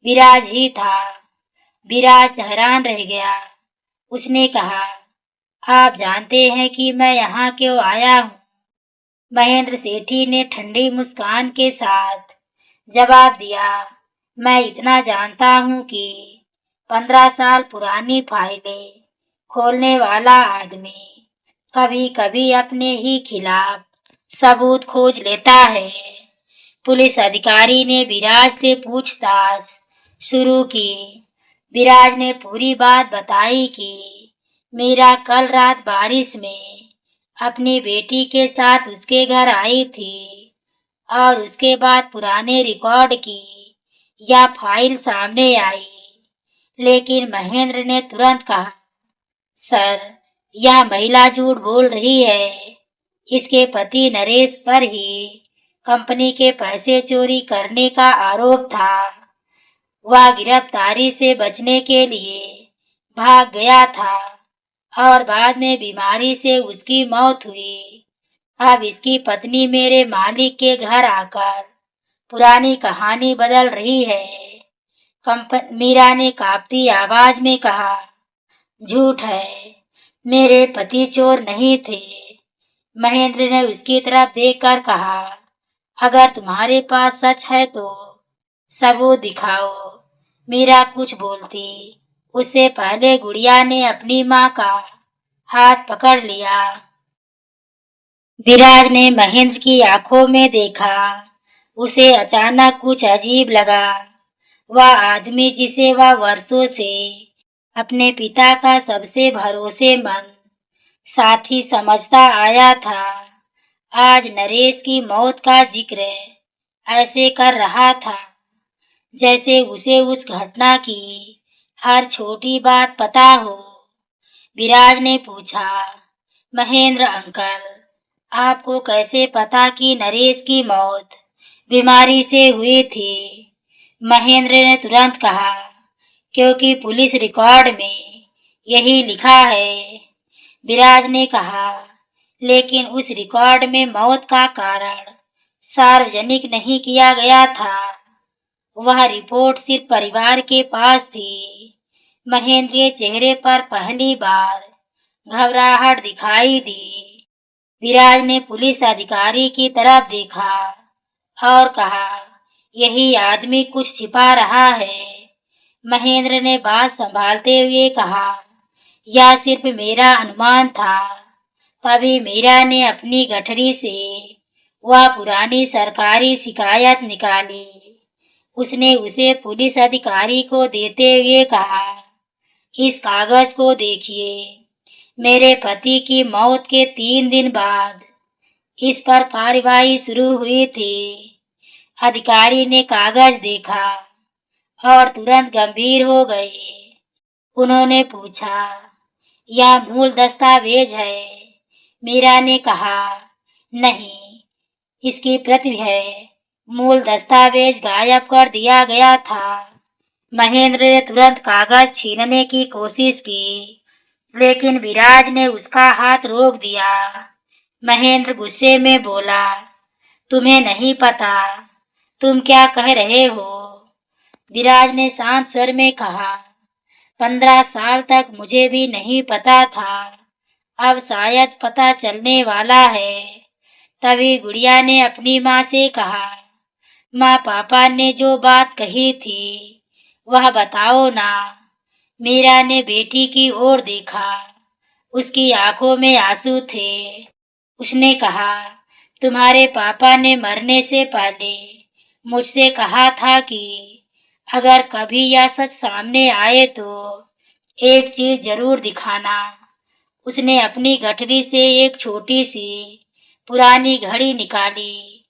विराज ही था। विराज हैरान रह गया। उसने कहा, आप जानते हैं कि मैं यहाँ क्यों आया हूँ? महेंद्र सेठी ने ठंडी मुस्कान के साथ जवाब दिया, मैं इतना जानता हूँ कि 15 साल पुरानी फाइलें खोलने वाला आदमी कभी कभी अपने ही खिलाफ सबूत खोज लेता है। पुलिस अधिकारी ने विराज से पूछताछ शुरू की। विराज ने पूरी बात बताई कि मीरा कल रात बारिश में अपनी बेटी के साथ उसके घर आई थी और उसके बाद पुराने रिकॉर्ड की यह फाइल सामने आई। लेकिन महेंद्र ने तुरंत कहा, सर, यह महिला झूठ बोल रही है। इसके पति नरेश पर ही कंपनी के पैसे चोरी करने का आरोप था। वह गिरफ्तारी से बचने के लिए भाग गया था और बाद में बीमारी से उसकी मौत हुई। अब इसकी पत्नी मेरे मालिक के घर आकर पुरानी कहानी बदल रही है। मीरा ने कांपती आवाज में कहा, झूठ है, मेरे पति चोर नहीं थे। महेंद्र ने उसकी तरफ देखकर कहा, अगर तुम्हारे पास सच है तो सबूत दिखाओ। मीरा कुछ बोलती उससे पहले गुड़िया ने अपनी माँ का हाथ पकड़ लिया। विराज ने महेंद्र की आंखों में देखा। उसे अचानक कुछ अजीब लगा। वह आदमी जिसे वह वर्षों से अपने पिता का सबसे भरोसेमंद साथी समझता आया था, आज नरेश की मौत का जिक्र ऐसे कर रहा था जैसे उसे उस घटना की हर छोटी बात पता हो। विराज ने पूछा, महेंद्र अंकल, आपको कैसे पता कि नरेश की मौत बीमारी से हुई थी? महेंद्र ने तुरंत कहा, क्योंकि पुलिस रिकॉर्ड में यही लिखा है। विराज ने कहा, लेकिन उस रिकॉर्ड में मौत का कारण सार्वजनिक नहीं किया गया था। वह रिपोर्ट सिर्फ परिवार के पास थी। महेंद्र के चेहरे पर पहली बार घबराहट दिखाई दी। विराज ने पुलिस अधिकारी की तरफ देखा और कहा, यही आदमी कुछ छिपा रहा है। महेंद्र ने बात संभालते हुए कहा, यह सिर्फ मेरा अनुमान था। तभी मीरा ने अपनी गठरी से वह पुरानी सरकारी शिकायत निकाली। उसने उसे पुलिस अधिकारी को देते हुए कहा, इस कागज को देखिए। मेरे पति की मौत के 3 दिन बाद इस पर कार्रवाई शुरू हुई थी। अधिकारी ने कागज देखा और तुरंत गंभीर हो गए। उन्होंने पूछा, यह मूल दस्तावेज है? मीरा ने कहा, नहीं, इसकी प्रति है। मूल दस्तावेज गायब कर दिया गया था। महेंद्र ने तुरंत कागज छीनने की कोशिश की, लेकिन विराज ने उसका हाथ रोक दिया। महेंद्र गुस्से में बोला, तुम्हें नहीं पता तुम क्या कह रहे हो? विराज ने शांत स्वर में कहा, 15 साल तक मुझे भी नहीं पता था, अब शायद पता चलने वाला है। तभी गुड़िया ने अपनी माँ से कहा, माँ पापा ने जो बात कही थी वह बताओ ना। मीरा ने बेटी की ओर देखा, उसकी आंखों में आंसू थे। उसने कहा, तुम्हारे पापा ने मरने से पहले मुझसे कहा था कि अगर कभी यह सच सामने आए तो एक चीज जरूर दिखाना। उसने अपनी गठरी से एक छोटी सी पुरानी घड़ी निकाली।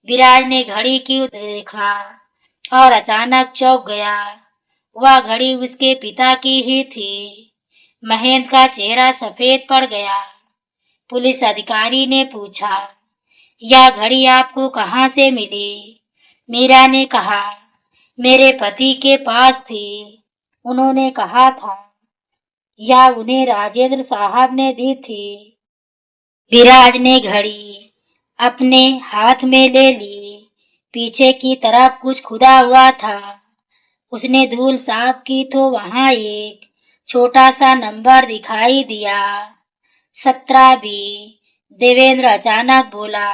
विराज ने घड़ी की देखा और अचानक चौंक गया। वह घड़ी उसके पिता की ही थी। महेंद्र का चेहरा सफेद पड़ गया। पुलिस अधिकारी ने पूछा, यह घड़ी आपको कहाँ से मिली? मीरा ने कहा, मेरे पति के पास थी, उन्होंने कहा था यह उन्हें राजेंद्र साहब ने दी थी। विराज ने घड़ी अपने हाथ में ले ली। पीछे की तरफ कुछ खुदा हुआ था। उसने धूल साफ की तो वहां एक छोटा सा नंबर दिखाई दिया, 17B। देवेंद्र अचानक बोला,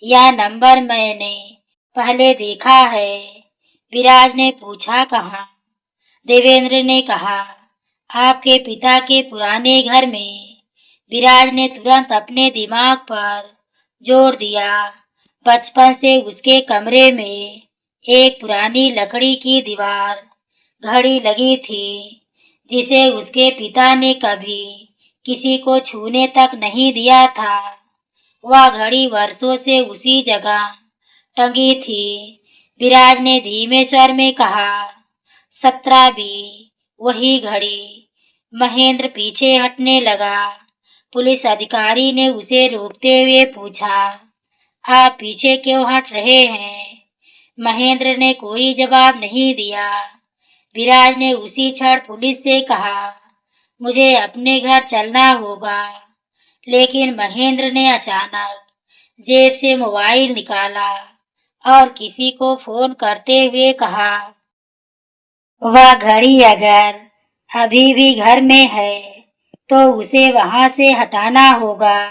यह नंबर मैंने पहले देखा है। विराज ने पूछा, कहाँ? देवेंद्र ने कहा, आपके पिता के पुराने घर में। विराज ने तुरंत अपने दिमाग पर जोर दिया। बचपन से उसके कमरे में एक पुरानी लकड़ी की दीवार घड़ी लगी थी, जिसे उसके पिता ने कभी किसी को छूने तक नहीं दिया था। वह घड़ी वर्षों से उसी जगह टंगी थी। विराज ने धीमे स्वर में कहा, 17B, वही घड़ी। महेंद्र पीछे हटने लगा। पुलिस अधिकारी ने उसे रोकते हुए पूछा, आप पीछे क्यों हट रहे हैं? महेंद्र ने कोई जवाब नहीं दिया। विराज ने उसी क्षण पुलिस से कहा, मुझे अपने घर चलना होगा। लेकिन महेंद्र ने अचानक जेब से मोबाइल निकाला और किसी को फोन करते हुए कहा, वह घड़ी अगर अभी भी घर में है तो उसे वहां से हटाना होगा।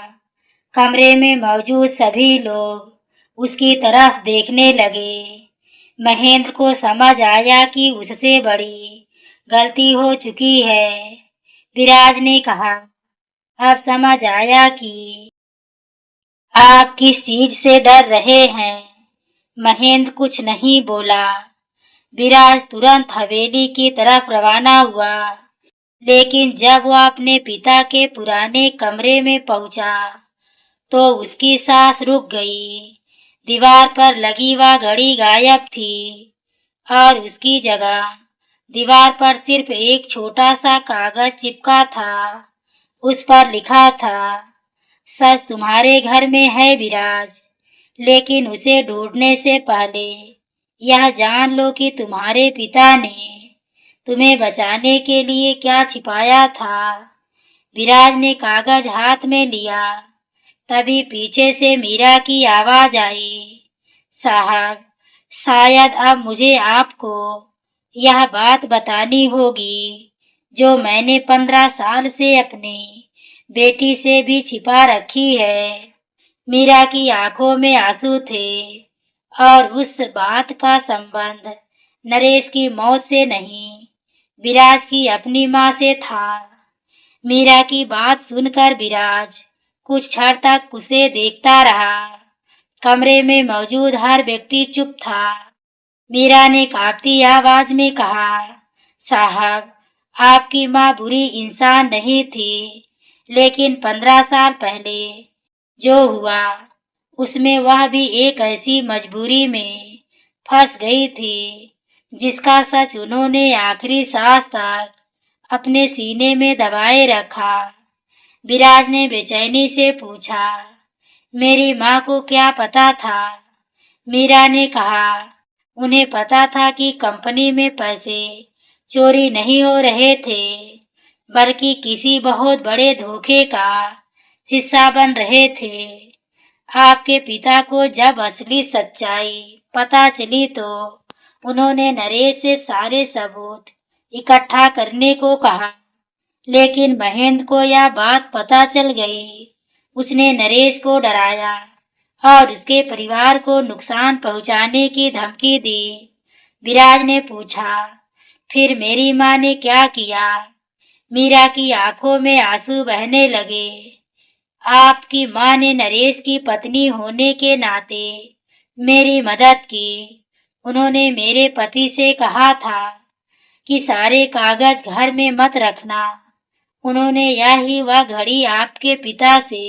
कमरे में मौजूद सभी लोग उसकी तरफ देखने लगे। महेंद्र को समझ आया कि उससे बड़ी गलती हो चुकी है। विराज ने कहा, अब समझ आया कि आप किस चीज से डर रहे हैं। महेंद्र कुछ नहीं बोला। विराज तुरंत हवेली की तरफ रवाना हुआ, लेकिन जब वह अपने पिता के पुराने कमरे में पहुंचा तो उसकी सांस रुक गई। दीवार पर लगी वह घड़ी गायब थी और उसकी जगह दीवार पर सिर्फ एक छोटा सा कागज चिपका था। उस पर लिखा था, सच तुम्हारे घर में है विराज, लेकिन उसे ढूंढने से पहले यह जान लो कि तुम्हारे पिता ने तुम्हें बचाने के लिए क्या छिपाया था। विराज ने कागज हाथ में लिया। तभी पीछे से मीरा की आवाज आई, साहब, शायद अब मुझे आपको यह बात बतानी होगी जो मैंने 15 साल से अपनी बेटी से भी छिपा रखी है। मीरा की आंखों में आंसू थे और उस बात का संबंध नरेश की मौत से नहीं, विराज की अपनी माँ से था। मीरा की बात सुनकर विराज कुछ क्षण तक उसे देखता रहा। कमरे में मौजूद हर व्यक्ति चुप था। मीरा ने कांपती आवाज में कहा, साहब, आपकी माँ बुरी इंसान नहीं थी, लेकिन 15 साल पहले जो हुआ उसमें वह भी एक ऐसी मजबूरी में फंस गई थी जिसका सच उन्होंने आखिरी सांस तक अपने सीने में दबाए रखा। विराज ने बेचैनी से पूछा, मेरी माँ को क्या पता था? मीरा ने कहा, उन्हें पता था कि कंपनी में पैसे चोरी नहीं हो रहे थे, बल्कि किसी बहुत बड़े धोखे का हिस्सा बन रहे थे। आपके पिता को जब असली सच्चाई पता चली तो उन्होंने नरेश से सारे सबूत इकट्ठा करने को कहा, लेकिन महेंद्र को यह बात पता चल गई। उसने नरेश को डराया और उसके परिवार को नुकसान पहुंचाने की धमकी दी। विराज ने पूछा, फिर मेरी माँ ने क्या किया? मीरा की आंखों में आंसू बहने लगे। आपकी माँ ने नरेश की पत्नी होने के नाते मेरी मदद की। उन्होंने मेरे पति से कहा था कि सारे कागज घर में मत रखना। उन्होंने यही वह घड़ी आपके पिता से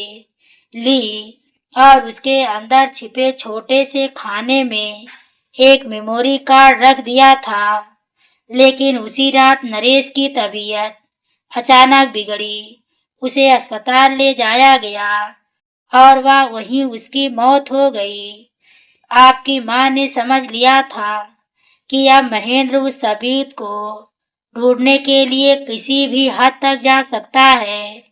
ली और उसके अंदर छिपे छोटे से खाने में एक मेमोरी कार्ड रख दिया था। लेकिन उसी रात नरेश की तबीयत अचानक बिगड़ी। उसे अस्पताल ले जाया गया और वह वहीं उसकी मौत हो गई। आपकी माँ ने समझ लिया था कि अब महेंद्र उस सबूत को ढूंढने के लिए किसी भी हद तक जा सकता है।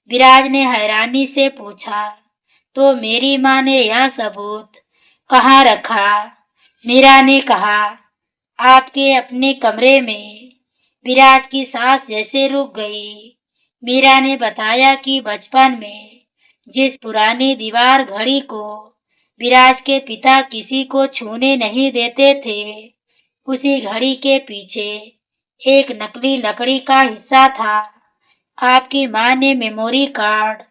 विराज ने हैरानी से पूछा, तो मेरी माँ ने यह सबूत कहाँ रखा? मीरा ने कहा, आपके अपने कमरे में। विराज की सांस जैसे रुक गई। मीरा ने बताया कि बचपन में जिस पुरानी दीवार घड़ी को विराज के पिता किसी को छूने नहीं देते थे, उसी घड़ी के पीछे एक नकली लकड़ी का हिस्सा था। आपकी माँ ने मेमोरी कार्ड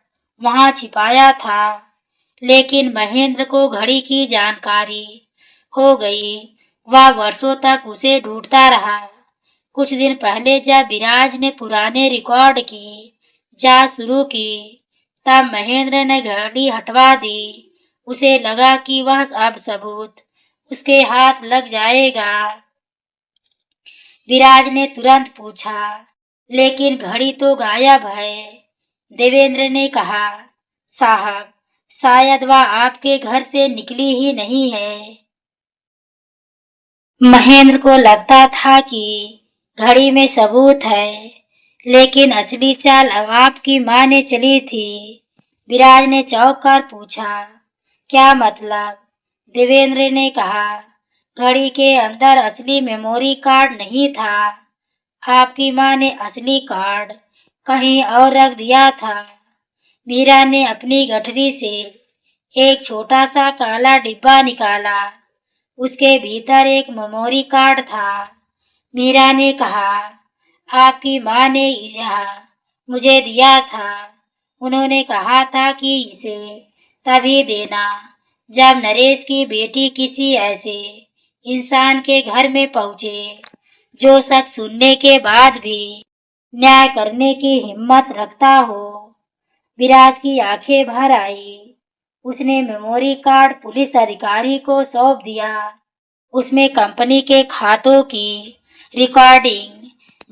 वहां छिपाया था, लेकिन महेंद्र को घड़ी की जानकारी हो गई। वह वर्षों तक उसे ढूंढता रहा। कुछ दिन पहले जब विराज ने पुराने रिकॉर्ड की जांच शुरू की, तब महेंद्र ने घड़ी हटवा दी। उसे लगा कि वह अब सबूत उसके हाथ लग जाएगा। विराज ने तुरंत पूछा, लेकिन घड़ी तो गायब है। देवेंद्र ने कहा, साहब, शायद वह आपके घर से निकली ही नहीं है। महेंद्र को लगता था कि घड़ी में सबूत है, लेकिन असली चाल अब आपकी माँ ने चली थी। विराज ने चौंक कर पूछा, क्या मतलब? देवेंद्र ने कहा, घड़ी के अंदर असली मेमोरी कार्ड नहीं था। आपकी माँ ने असली कार्ड कहीं और रख दिया था। मीरा ने अपनी गठरी से एक छोटा सा काला डिब्बा निकाला। उसके भीतर एक मेमोरी कार्ड था। मीरा ने कहा, आपकी माँ ने यह मुझे दिया था। उन्होंने कहा था कि इसे तभी देना जब नरेश की बेटी किसी ऐसे इंसान के घर में पहुंचे जो सच सुनने के बाद भी न्याय करने की हिम्मत रखता हो। विराज की आंखें भर आई। उसने मेमोरी कार्ड पुलिस अधिकारी को सौंप दिया। उसमें कंपनी के खातों की रिकॉर्डिंग,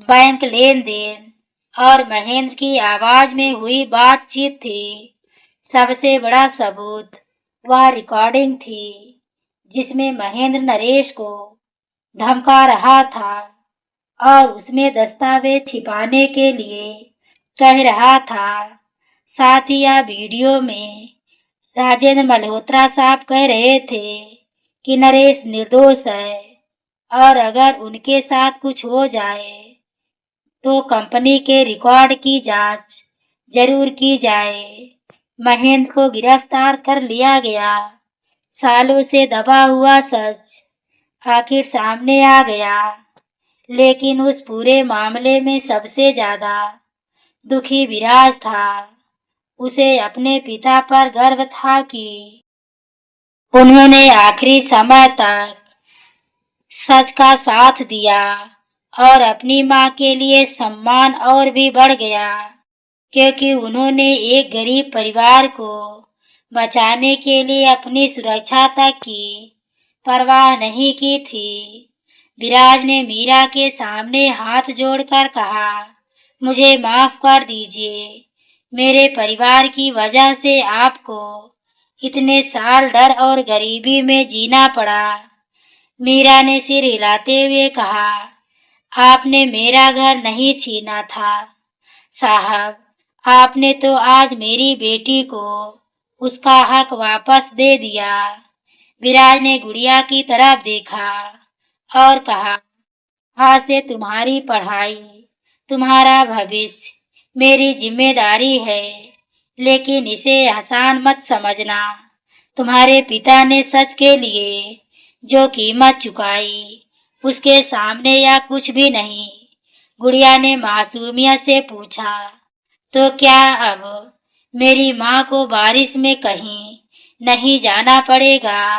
बैंक लेन देन और महेंद्र की आवाज में हुई बातचीत थी। सबसे बड़ा सबूत वह रिकॉर्डिंग थी जिसमें महेंद्र नरेश को धमका रहा था और उसमें दस्तावेज छिपाने के लिए कह रहा था। साथ ही यह वीडियो में राजेंद्र मल्होत्रा साहब कह रहे थे कि नरेश निर्दोष है और अगर उनके साथ कुछ हो जाए तो कंपनी के रिकॉर्ड की जांच जरूर की जाए। महेंद्र को गिरफ्तार कर लिया गया। सालों से दबा हुआ सच आखिर सामने आ गया। लेकिन उस पूरे मामले में सबसे ज्यादा दुखी विराज था। उसे अपने पिता पर गर्व था कि उन्होंने आखिरी समय तक सच का साथ दिया और अपनी माँ के लिए सम्मान और भी बढ़ गया, क्योंकि उन्होंने एक गरीब परिवार को बचाने के लिए अपनी सुरक्षा तक की परवाह नहीं की थी। विराज ने मीरा के सामने हाथ जोड़कर कहा, मुझे माफ कर दीजिए। मेरे परिवार की वजह से आपको इतने साल डर और गरीबी में जीना पड़ा। मीरा ने सिर हिलाते हुए कहा, आपने मेरा घर नहीं छीना था साहब, आपने तो आज मेरी बेटी को उसका हक वापस दे दिया। विराज ने गुड़िया की तरफ देखा और कहा, आज से तुम्हारी पढ़ाई, तुम्हारा भविष्य मेरी जिम्मेदारी है, लेकिन इसे आसान मत समझना। तुम्हारे पिता ने सच के लिए जो कीमत चुकाई, उसके सामने यह कुछ भी नहीं। गुड़िया ने मासूमियत से पूछा, तो क्या अब मेरी माँ को बारिश में कहीं नहीं जाना पड़ेगा?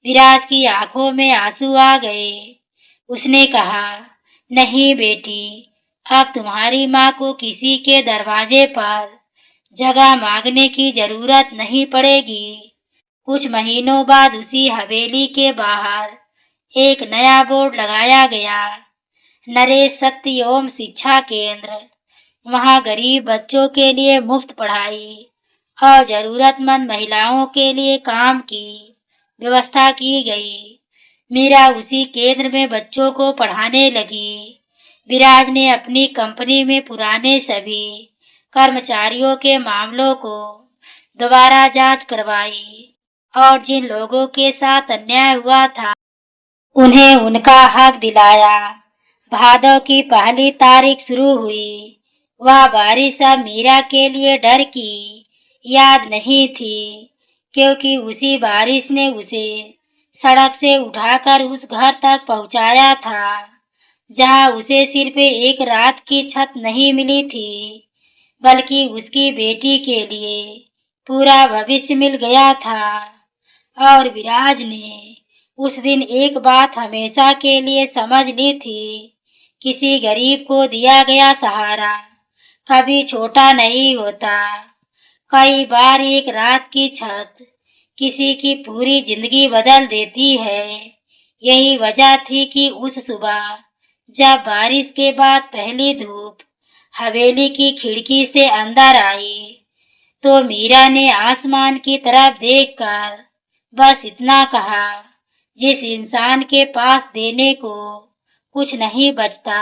विराज की आंखों में आंसू आ गए। उसने कहा, नहीं बेटी, अब तुम्हारी माँ को किसी के दरवाजे पर जगह मांगने की जरूरत नहीं पड़ेगी। कुछ महीनों बाद उसी हवेली के बाहर एक नया बोर्ड लगाया गया, नरेश सत्यओम शिक्षा केंद्र। वहाँ गरीब बच्चों के लिए मुफ्त पढ़ाई और जरूरतमंद महिलाओं के लिए काम की व्यवस्था की गई। मीरा उसी केंद्र में बच्चों को पढ़ाने लगी। विराज ने अपनी कंपनी में पुराने सभी कर्मचारियों के मामलों को दोबारा जांच करवाई और जिन लोगों के साथ अन्याय हुआ था उन्हें उनका हक दिलाया। भादों की पहली तारीख शुरू हुई। वह बारिश अब मीरा के लिए डर की याद नहीं थी, क्योंकि उसी बारिश ने उसे सड़क से उठाकर उस घर तक पहुंचाया था जहां उसे सिर्फ एक रात की छत नहीं मिली थी, बल्कि उसकी बेटी के लिए पूरा भविष्य मिल गया था। और विराज ने उस दिन एक बात हमेशा के लिए समझ ली थी, किसी गरीब को दिया गया सहारा कभी छोटा नहीं होता। कई बार एक रात की छत किसी की पूरी जिंदगी बदल देती है। यही वजह थी कि उस सुबह जब बारिश के बाद पहली धूप हवेली की खिड़की से अंदर आई, तो मीरा ने आसमान की तरफ देखकर बस इतना कहा, जिस इंसान के पास देने को कुछ नहीं बचता,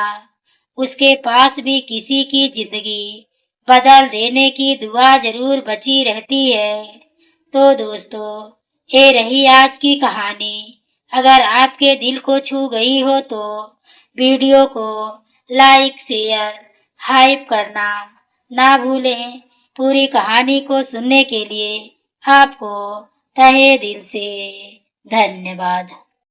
उसके पास भी किसी की जिंदगी बदल देने की दुआ जरूर बची रहती है। तो दोस्तों, ये रही आज की कहानी। अगर आपके दिल को छू गई हो तो वीडियो को लाइक, शेयर, हाइप करना ना भूलें। पूरी कहानी को सुनने के लिए आपको तहे दिल से धन्यवाद।